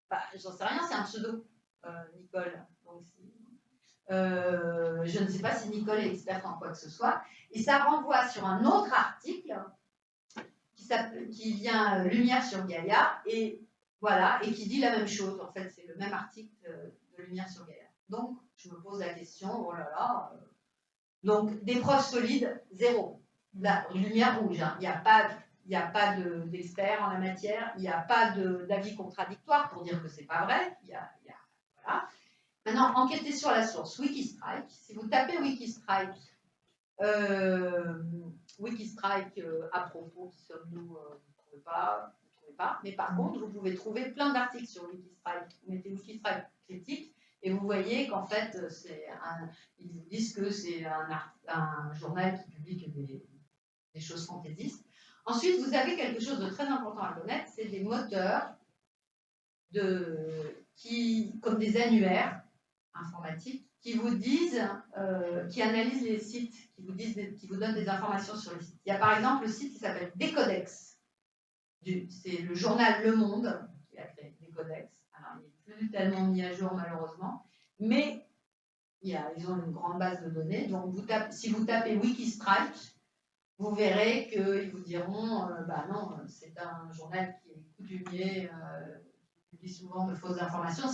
Bah, j'en sais rien, c'est un pseudo, Nicole. Donc, je ne sais pas si Nicole est experte en quoi que ce soit. Et ça renvoie sur un autre article qui vient Lumière sur Gaïa, et voilà, et qui dit la même chose. En fait, c'est le même article de Lumière sur Gaïa. Donc, je me pose la question, oh là là. Donc, des preuves solides, zéro. La lumière rouge, hein. Il n'y a pas d'experts en la matière, il n'y a pas d'avis contradictoire pour dire que c'est pas vrai. Voilà. Maintenant, enquêtez sur la source. Wikistrike. Si vous tapez Wikistrike, à propos, qui sommes-nous, vous ne trouvez pas. Mais par contre, vous pouvez trouver plein d'articles sur Wikistrike. Vous mettez Wikistrike critique et vous voyez qu'en fait, ils vous disent que c'est un journal qui publie que des choses fantaisistes. Ensuite, vous avez quelque chose de très important à connaître, c'est des moteurs comme des annuaires informatiques qui vous disent, qui analysent les sites, qui vous donnent des informations sur les sites. Il y a par exemple le site qui s'appelle Décodex. C'est le journal Le Monde qui a créé Décodex. Alors, il n'est plus tellement mis à jour malheureusement, mais ils ont une grande base de données. Donc, si vous tapez Wikistrike, vous verrez qu'ils vous diront, bah non, c'est un journal qui est coutumier, qui publie souvent de fausses informations.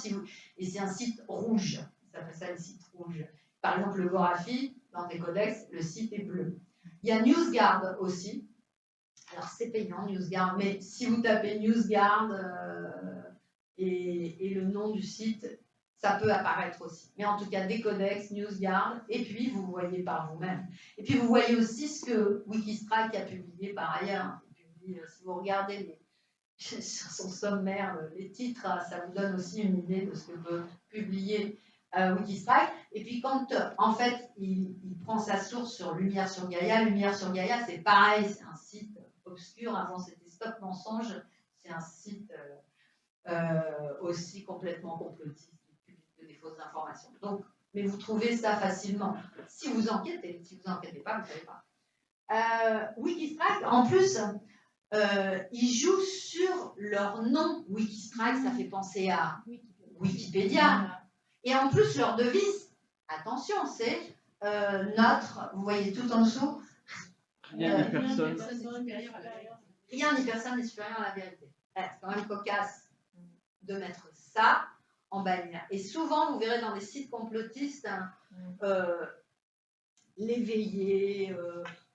Et c'est un site rouge. Ça s'appelle ça le site rouge. Par exemple, le Gorafi, dans Décodex, le site est bleu. Il y a NewsGuard aussi. Alors, c'est payant, NewsGuard, mais si vous tapez NewsGuard et le nom du site, ça peut apparaître aussi. Mais en tout cas, Décodex, NewsGuard, et puis vous voyez par vous-même. Et puis vous voyez aussi ce que Wikistrike a publié par ailleurs. Si vous regardez sur son sommaire, les titres, ça vous donne aussi une idée de ce que peut publier Wikistrike. Et puis quand, en fait, il prend sa source sur Lumière sur Gaïa, Lumière sur Gaïa, c'est pareil, c'est un site obscur. Avant, c'était Stop Mensonge. C'est un site aussi complètement complotiste. fausses informations. Donc, mais vous trouvez ça facilement. Si vous enquêtez, si vous n'enquêtez pas, vous ne savez pas. Wikistrike, en plus, ils jouent sur leur nom. Wikistrike, ça fait penser à Wikipédia. Et en plus, leur devise, attention, c'est notre, vous voyez tout en dessous, Rien ni personne. Rien ni personne n'est supérieur à la vérité. C'est quand même cocasse de mettre ça en bannière. Et souvent, vous verrez dans des sites complotistes, l'éveillé,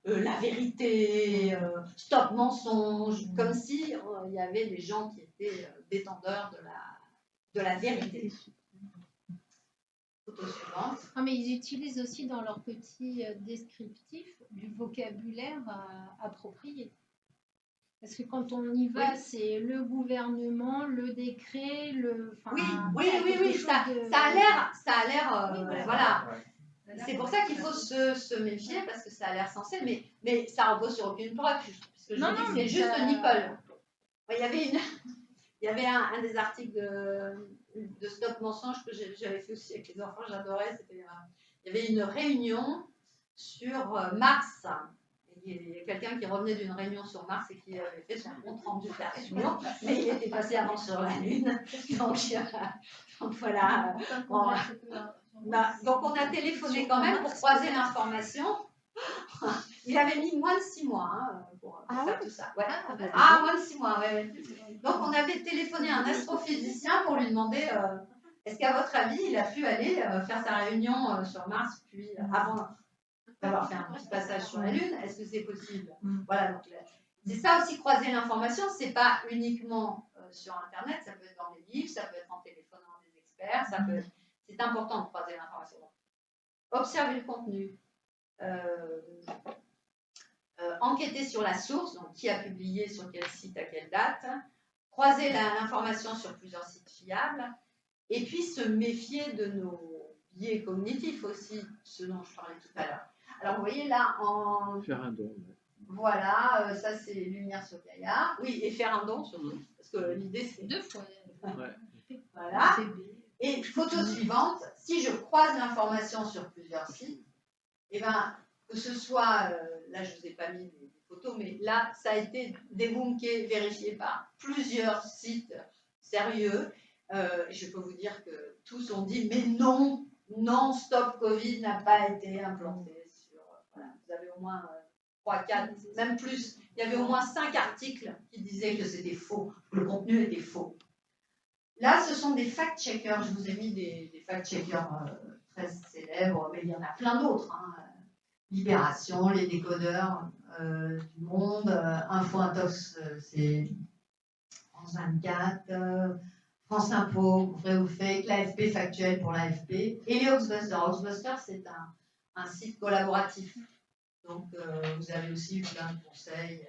la vérité, stop mensonge, comme si il y avait des gens qui étaient détenteurs de la vérité. Photo suivante. Ah, mais ils utilisent aussi dans leur petit descriptif du vocabulaire approprié. Parce que quand on y va, c'est le gouvernement, le décret, le. Oui, ça a l'air, voilà. C'est pour ça qu'il faut se méfier, parce que ça a l'air sensé, mais ça repose sur aucune preuve, puisque je dis que c'est juste Nicole. Il y avait un des articles de Stop Mensonge que j'avais fait aussi avec les enfants, j'adorais. Il y avait une réunion sur Mars. Il y a quelqu'un qui revenait d'une réunion sur Mars et qui avait fait son compte rendu de la réunion, mais il était passé avant sur la Lune. Donc voilà. Donc on a téléphoné quand même pour croiser l'information. Il avait mis moins de 6 mois pour faire tout ça. Ouais. Moins de 6 mois, ouais. Donc on avait téléphoné à un astrophysicien pour lui demander est-ce qu'à votre avis, il a pu aller faire sa réunion sur Mars, puis avant d'avoir fait un petit passage sur la Lune, est-ce que c'est possible? Voilà, donc c'est ça aussi, croiser l'information, c'est pas uniquement sur Internet, ça peut être dans des livres, ça peut être en téléphonant des experts, c'est important de croiser l'information. Observer le contenu, enquêter sur la source, donc qui a publié sur quel site à quelle date, croiser l'information sur plusieurs sites fiables, et puis se méfier de nos biais cognitifs aussi, ce dont je parlais tout à l'heure. Alors vous voyez là, Faire un don. Voilà, ça c'est Lumière sur Gaïa. Oui, et faire un don surtout, parce que l'idée c'est 2 fois. Voilà. Et photo suivante, si je croise l'information sur plusieurs sites, et ben, que ce soit, là je ne vous ai pas mis des photos, mais là ça a été débunké, vérifié par plusieurs sites sérieux. Je peux vous dire que tous ont dit, mais non, Stop Covid n'a pas été implanté. Voilà, vous avez au moins 3, 4, même plus. Il y avait au moins 5 articles qui disaient que c'était faux, que le contenu était faux. Là, ce sont des fact-checkers. Je vous ai mis des fact-checkers très célèbres, mais il y en a plein d'autres. Libération, les décodeurs du Monde, Info Intox, c'est France 24, France Info, vrai ou fake, l'AFP factuel pour l'AFP, et les Hoaxbusters. Hoaxbusters, c'est un site collaboratif. Donc, vous avez aussi plein de conseils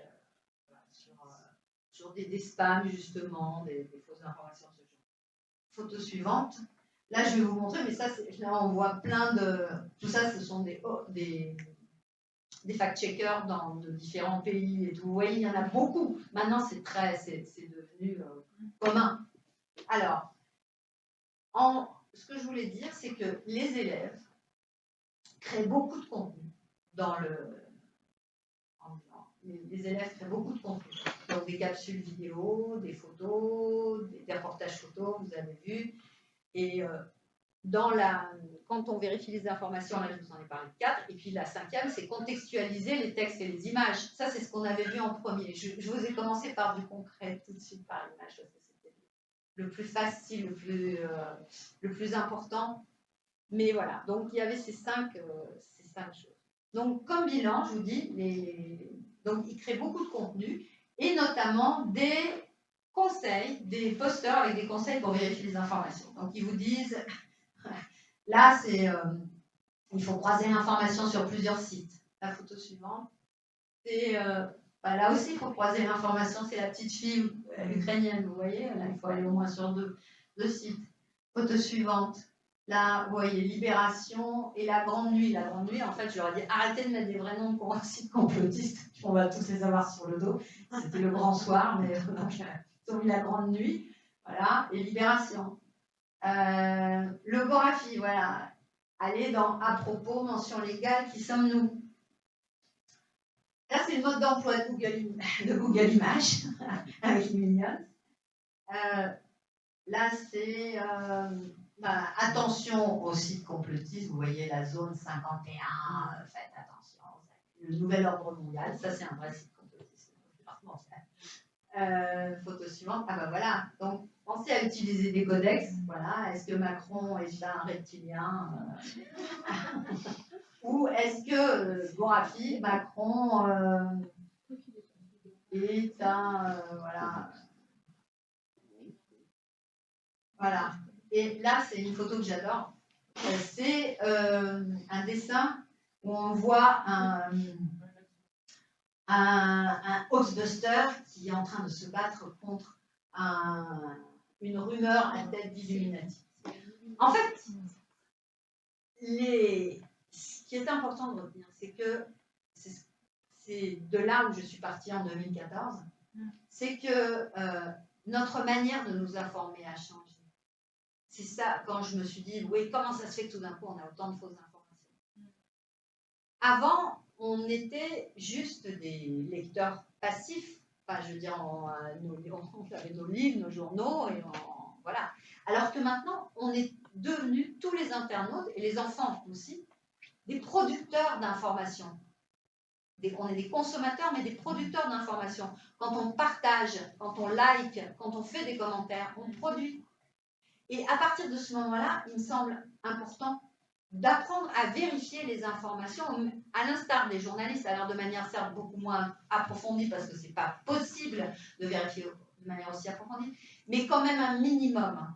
sur des spams, justement, des fausses informations. Photo suivante. Là, je vais vous montrer, mais ça, là, on voit plein de... Tout ça, ce sont des fact-checkers de différents pays et tout. Vous voyez, il y en a beaucoup. Maintenant, c'est devenu commun. Alors, ce que je voulais dire, c'est que les élèves créent beaucoup de contenu les élèves créent beaucoup de contenu. Donc des capsules vidéo, des photos, des reportages photos, vous avez vu. Et quand on vérifie les informations, là je vous en ai parlé de 4, et puis la 5e, c'est contextualiser les textes et les images. Ça, c'est ce qu'on avait vu en premier. Je vous ai commencé par du concret, tout de suite par l'image, parce que c'était le plus facile, le plus important. Mais voilà, donc il y avait ces 5 choses. Donc, comme bilan, je vous dis, donc ils créent beaucoup de contenu, et notamment des conseils, des posters avec des conseils pour vérifier les informations. Donc, ils vous disent, là, il faut croiser l'information sur plusieurs sites. La photo suivante, c'est, là aussi, il faut croiser l'information, c'est la petite fille ukrainienne, vous voyez, là, il faut aller au moins sur deux sites. Photo suivante. Là, vous voyez, Libération et La Grande Nuit. La Grande Nuit, en fait, je leur ai dit, arrêtez de mettre des vrais noms pour un site complotiste. On va tous les avoir sur le dos. C'était le grand soir, mais ils ont mis La Grande Nuit. Voilà, et Libération. Le Gorafi, voilà. Allez dans à propos, mention légale, qui sommes-nous? Là, c'est le mode d'emploi de Google Images avec Minions. Là, c'est attention aux sites complotistes. Vous voyez la zone 51, faites attention. Le nouvel ordre mondial, ça, c'est un vrai site complotiste. Photo suivante. Ah ben voilà. Donc, pensez à utiliser des codex. Voilà. Est-ce que Macron est un reptilien ou est-ce que Gorafi, Macron est un voilà. Voilà. Et là, c'est une photo que j'adore. C'est un dessin où on voit un Hulkbuster qui est en train de se battre contre une rumeur à tête d'Illuminati. En fait, ce qui est important de retenir, c'est que c'est de là où je suis partie en 2014, c'est que notre manière de nous informer a changé. C'est ça, quand je me suis dit, oui, comment ça se fait que tout d'un coup on a autant de fausses informations? Avant, on était juste des lecteurs passifs. Enfin, je veux dire, on avait nos livres, nos journaux, et voilà. Alors que maintenant, on est devenus, tous les internautes, et les enfants aussi, des producteurs d'informations. On est des consommateurs, mais des producteurs d'informations. Quand on partage, quand on like, quand on fait des commentaires, on produit. Et à partir de ce moment-là, il me semble important d'apprendre à vérifier les informations, à l'instar des journalistes, alors de manière certes beaucoup moins approfondie, parce que ce n'est pas possible de vérifier de manière aussi approfondie, mais quand même un minimum.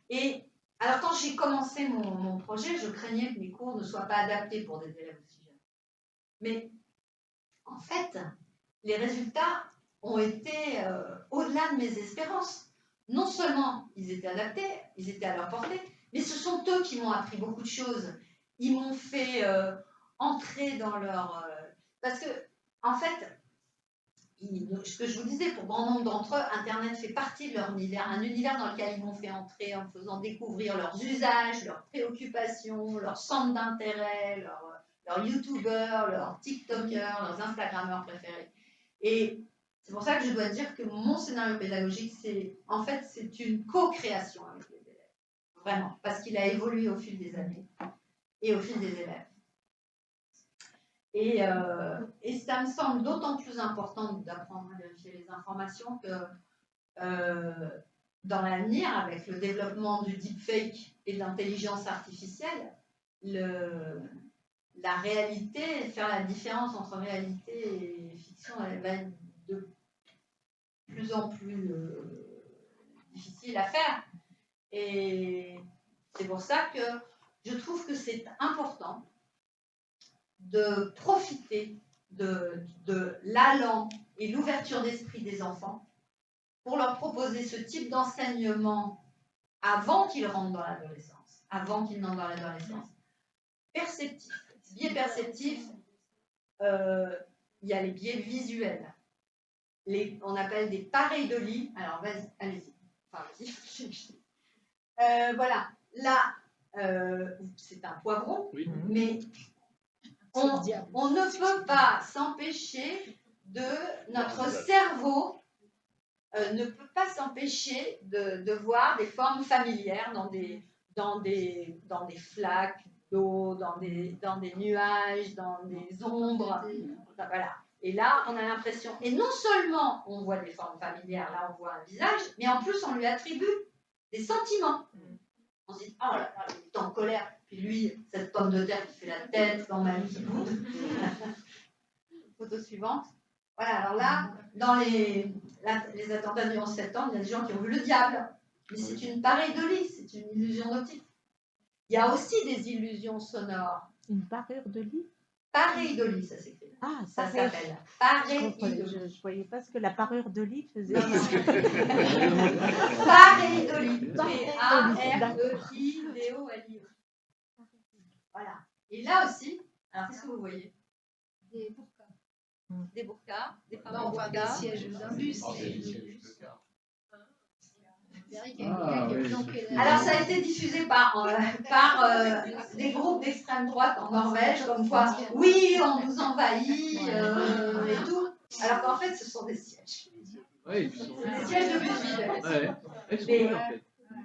Et alors quand j'ai commencé mon projet, je craignais que mes cours ne soient pas adaptés pour des élèves aussi jeunes. Mais en fait, les résultats ont été au-delà de mes espérances. Non seulement ils étaient adaptés, ils étaient à leur portée, mais ce sont eux qui m'ont appris beaucoup de choses. Ils m'ont fait entrer dans leur... parce que, en fait, ce que je vous disais, pour grand nombre d'entre eux, Internet fait partie de leur univers, un univers dans lequel ils m'ont fait entrer en faisant découvrir leurs usages, leurs préoccupations, leurs centres d'intérêt, leurs youtubeurs, leurs tiktokers, leurs instagrammeurs préférés. Et c'est pour ça que je dois dire que mon scénario pédagogique, c'est une co-création avec les élèves. Vraiment, parce qu'il a évolué au fil des années et au fil des élèves. Et ça me semble d'autant plus important d'apprendre à vérifier les informations que dans l'avenir, avec le développement du deepfake et de l'intelligence artificielle, la réalité, faire la différence entre réalité et fiction, elle va être de plus en plus difficile à faire. Et c'est pour ça que je trouve que c'est important de profiter de l'allant et l'ouverture d'esprit des enfants pour leur proposer ce type d'enseignement avant qu'ils rentrent dans l'adolescence, avant qu'ils n'entrent dans l'adolescence. Perceptif. Biais perceptif, il y a les biais visuels. On appelle des pareidolie. Alors, vas-y, allez-y. Enfin, vas-y. Voilà. Là, c'est un poivron, oui. Mais on ne peut pas s'empêcher notre cerveau ne peut pas s'empêcher de voir des formes familières dans des flaques d'eau, dans des nuages, dans des ombres. Voilà. Et là, on a l'impression, et non seulement on voit des formes familières, là on voit un visage, mais en plus on lui attribue des sentiments. On se dit, oh là là, il est en colère. Puis lui, cette pomme de terre qui fait la tête dans ma vie qui boude. Photo suivante. Voilà, alors là, dans les attentats du 11 septembre, il y a des gens qui ont vu le diable. Mais c'est une pareidolie, c'est une illusion d'optique. Il y a aussi des illusions sonores. Une parure de lit? Pareidolie, ça s'écrit. Ah, ça s'appelle pareidolie. Je ne voyais pas ce que la parure de lit faisait. Pareidolie. P-A-R-E-I-D-O-L-I-E. Voilà. Et là aussi, alors qu'est-ce que vous voyez? Des burkas. Des burkas, des femmes en burkas. Des sièges d'un bus. Alors, ça a été diffusé par des groupes d'extrême droite en Norvège, comme quoi, oui, on nous envahit et tout. Alors qu'en fait, ce sont des sièges. Ouais, Des sièges de Bushville. Ouais, Mais, en fait.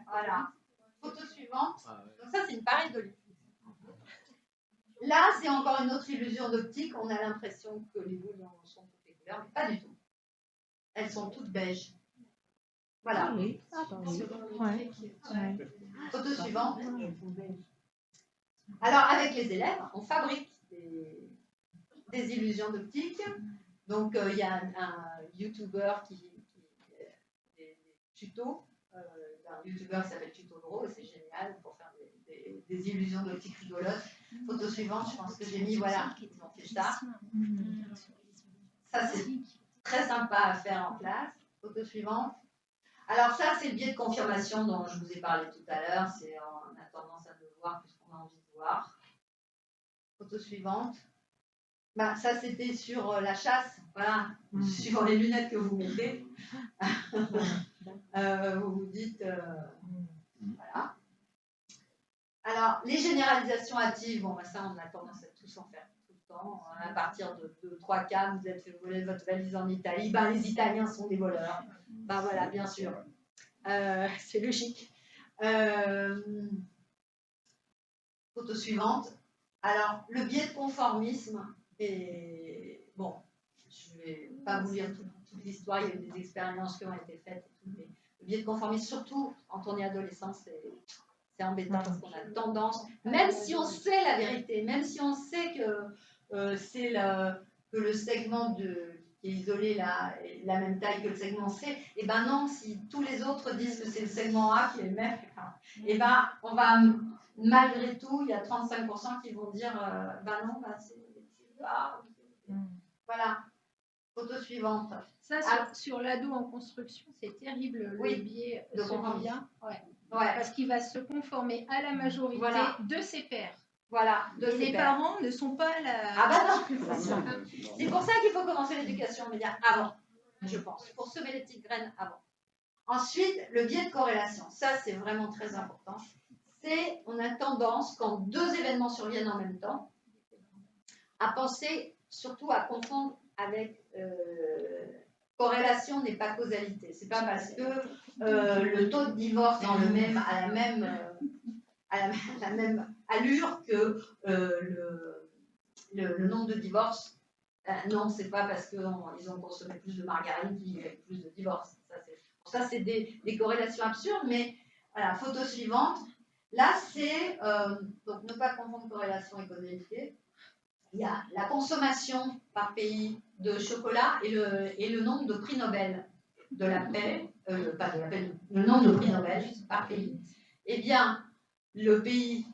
voilà. Photo suivante. Ah, ouais. Donc ça, c'est une pareidolie. Là, c'est encore une autre illusion d'optique. On a l'impression que les boules sont toutes les couleurs, mais pas du tout. Elles sont toutes beiges. Voilà. Oui. Ah, bah oui. Ouais. Ouais. Photo suivante. Alors, avec les élèves, on fabrique des illusions d'optique. Donc, il y a un YouTuber qui des tutos, un YouTuber qui s'appelle Tuto Draw, et c'est génial pour faire des illusions d'optique rigolotes. Photo suivante, je pense que j'ai mis, voilà, ils ont fait ça. Ça, c'est très sympa à faire en classe. Photo suivante. Alors ça, c'est le biais de confirmation dont je vous ai parlé tout à l'heure. C'est on a tendance à ne voir que ce qu'on a envie de voir. Photo suivante. Ben, ça, c'était sur la chasse. Voilà. Suivant les lunettes que vous mettez, vous vous dites... voilà. Alors, les généralisations hâtives, bon, ben, ça, on a tendance à tous en faire tout le temps. À partir de 2-3 cas, vous êtes fait voler votre valise en Italie. Ben, les Italiens sont des voleurs. Ben voilà, bien sûr. C'est logique. Photo suivante. Alors, le biais de conformisme, et bon, je ne vais pas vous lire toute l'histoire, il y a eu des expériences qui ont été faites, et tout, mais le biais de conformisme, surtout quand on est adolescent, c'est embêtant parce qu'on a tendance, même si on sait la vérité, même si on sait que c'est que le segment qui est isolé la même taille que le segment C, et ben non, si tous les autres disent que c'est le segment A qui est le même, et ben on va, malgré tout, il y a 35% qui vont dire ben non, ben c'est A. Voilà. Photo suivante. Ça, sur l'ado en construction, c'est terrible, le biais de celui-là. Ouais. Ouais. Parce qu'il va se conformer à la majorité de ses pairs. Voilà, les parents ne sont pas là. Ah bah non. C'est pour ça qu'il faut commencer l'éducation média avant, je pense, pour semer les petites graines avant. Ensuite, le biais de corrélation. Ça, c'est vraiment très important. On a tendance, quand deux événements surviennent en même temps, à penser, surtout à confondre avec corrélation n'est pas causalité. C'est pas parce que le taux de divorce à la même allure que le nombre de divorces. Non, c'est pas parce qu'ils ont consommé plus de margarine qu'il y a plus de divorces. Ça, c'est des corrélations absurdes, mais voilà, photo suivante. Là, c'est donc ne pas confondre corrélation et causalité. Il y a la consommation par pays de chocolat et le nombre de prix Nobel de la paix, pas de la paix, le nombre de prix Nobel par pays. Eh bien, le pays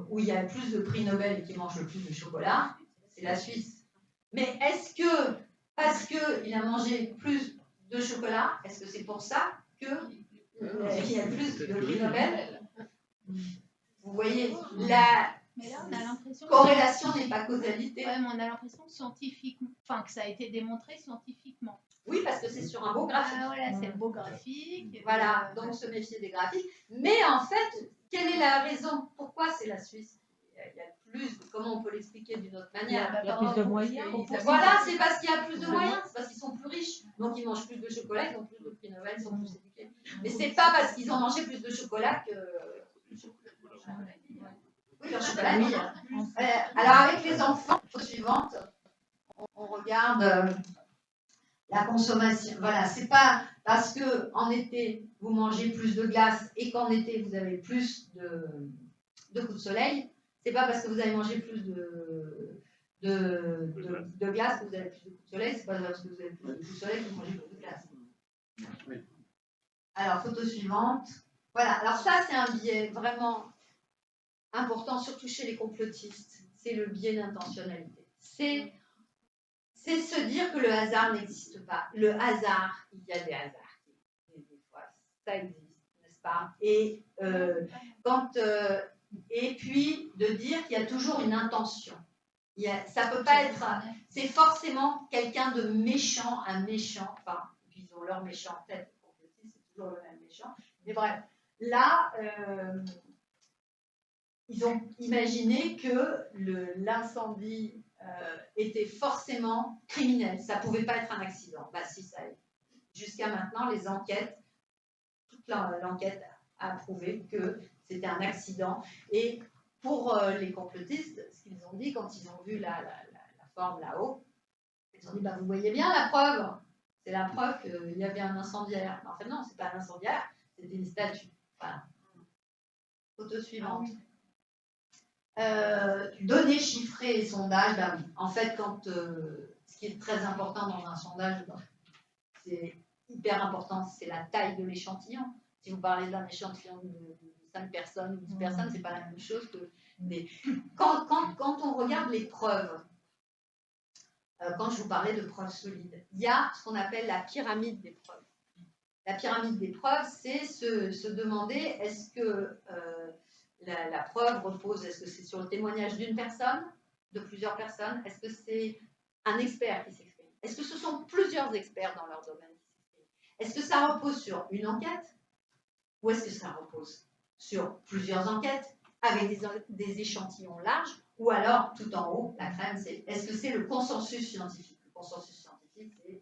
où il y a le plus de prix Nobel et qui mange le plus de chocolat, c'est la Suisse. Mais est-ce que, parce qu'il a mangé plus de chocolat, est-ce que c'est pour ça qu'il y a plus de prix Nobel? Vous voyez, mais là, on a l'impression corrélation n'est pas causalité. Ouais, mais on a l'impression que ça a été démontré scientifiquement. Oui, parce que c'est sur un beau graphique. Ah, voilà, c'est le beau graphique. Voilà, donc se méfier des graphiques. Mais en fait, quelle est la raison? Pourquoi c'est la Suisse? Il y a plus, comment on peut l'expliquer d'une autre manière? Il y a plus de moyens. Voilà, c'est parce qu'il y a plus de moyens, c'est parce qu'ils sont plus riches. Donc ils mangent plus de chocolat, ils ont plus de prix Nobel, ils sont plus éduqués. Mais c'est pas parce qu'ils ont mangé plus de chocolat que... Oui, le chocolat. Alors avec les enfants, suivante, on regarde la consommation. Voilà, c'est pas parce que en été vous mangez plus de glace et qu'en été vous avez plus de coups de soleil. C'est pas parce que vous avez mangé plus de glace que vous avez plus de coups de soleil. C'est pas parce que vous avez plus de coups de soleil que vous mangez plus de glace. Oui. Alors photo suivante. Voilà. Alors ça c'est un biais vraiment important, surtout chez les complotistes, c'est le biais d'intentionnalité. C'est se dire que le hasard n'existe pas. Le hasard, il y a des hasards. Des fois, ça existe, n'est-ce pas? Et, et puis, de dire qu'il y a toujours une intention. Ça peut pas être... C'est forcément quelqu'un de méchant, un méchant, enfin, ils ont leur méchant en tête, les complotistes, c'est toujours le même méchant, Mais bref, là, ils ont imaginé que l'incendie était forcément criminel. Ça ne pouvait pas être un accident. Bah si, ça est. Jusqu'à maintenant, les enquêtes, toute l'enquête a prouvé que c'était un accident. Et pour les complotistes, ce qu'ils ont dit quand ils ont vu la forme là-haut, ils ont dit, bah, vous voyez bien la preuve. C'est la preuve qu'il y avait un incendiaire. Mais en fait, non, ce n'est pas un incendiaire, c'était une statue. Voilà. Photo suivante. Données chiffrées et sondages, ben oui. En fait, ce qui est très important dans un sondage, c'est hyper important, c'est la taille de l'échantillon. Si vous parlez d'un échantillon de 5 personnes ou 10 personnes, c'est pas la même chose que quand on regarde les preuves, quand je vous parlais de preuves solides, il y a ce qu'on appelle la pyramide des preuves. La pyramide des preuves, c'est se demander est-ce que la preuve repose, est-ce que c'est sur le témoignage d'une personne, de plusieurs personnes, est-ce que c'est un expert qui s'exprime, est-ce que ce sont plusieurs experts dans leur domaine qui s'expriment, est-ce que ça repose sur une enquête ou est-ce que ça repose sur plusieurs enquêtes avec des échantillons larges, ou alors tout en haut, la crème, c'est est-ce que c'est le consensus scientifique. Le consensus scientifique, c'est...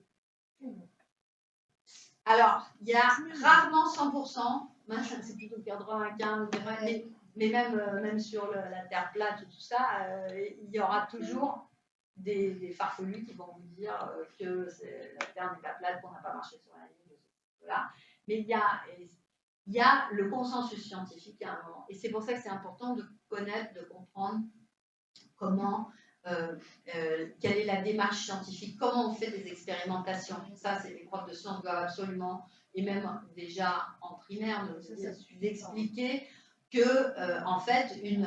Alors, il y a rarement 100%, c'est plutôt 95, mais même sur la Terre plate, tout ça, il y aura toujours des farfelus qui vont vous dire que la Terre n'est pas plate, qu'on n'a pas marché sur la ligne, voilà. Mais il y a le consensus scientifique à un moment. Et c'est pour ça que c'est important de connaître, de comprendre comment, quelle est la démarche scientifique, comment on fait des expérimentations. Ça, c'est les profs de sciences doivent absolument, et même déjà en primaire, nous expliquer que, en fait, une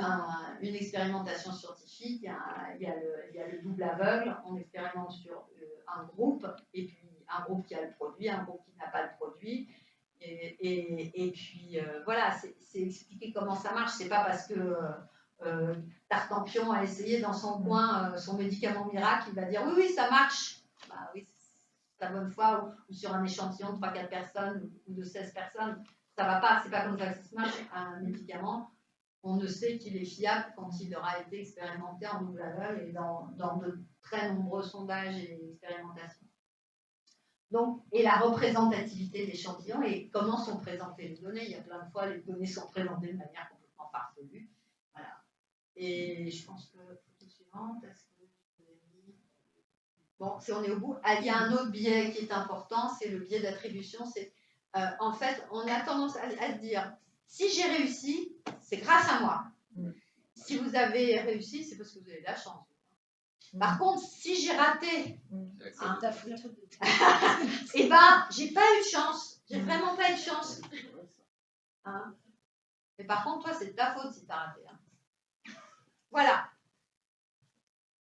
expérimentation scientifique, il y a le double aveugle, on expérimente sur un groupe, et puis un groupe qui a le produit, un groupe qui n'a pas le produit. Et puis voilà, c'est expliquer comment ça marche. C'est pas parce que Tartampion a essayé dans son coin son médicament miracle, il va dire oui, ça marche. Bah oui, c'est la bonne foi, ou sur un échantillon de 3-4 personnes ou de 16 personnes, ça va pas, c'est pas comme ça que ça marche. Un médicament, on ne sait qu'il est fiable quand il aura été expérimenté en double aveugle et dans de très nombreux sondages et expérimentations. Donc, et la représentativité d'échantillons et comment sont présentées les données. Il y a plein de fois, les données sont présentées de manière complètement farfelue. Voilà. Et je pense que la photo suivante, est-ce que vous avez mis... Bon, si on est au bout, il y a un autre biais qui est important, c'est le biais d'attribution. C'est en fait, on a tendance à se dire, si j'ai réussi, c'est grâce à moi. Si vous avez réussi, c'est parce que vous avez de la chance. Par contre, si j'ai raté, et ben, j'ai pas eu de chance. J'ai vraiment pas eu de chance. Hein? Mais par contre, toi, c'est de ta faute si t'as raté. Hein. Voilà.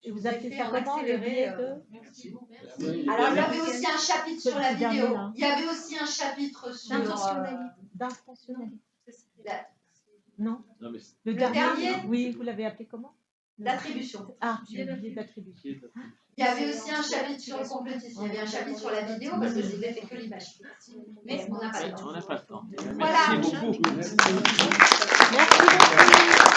Et vous avez fait ça comment, le biais de... Alors, il y avait aussi un chapitre sur la vidéo. Il y avait aussi un chapitre sur... D'intentionnalité. Non. Le dernier. Oui, vous l'avez appelé comment? D'attribution. Ah, le biais d'attribution. Il y avait aussi un chapitre sur le complotisme. Il y avait un chapitre sur la vidéo parce que je vous ai fait que l'image. Mais on n'a pas le temps. On n'a pas le temps. Voilà. Merci beaucoup. Merci beaucoup.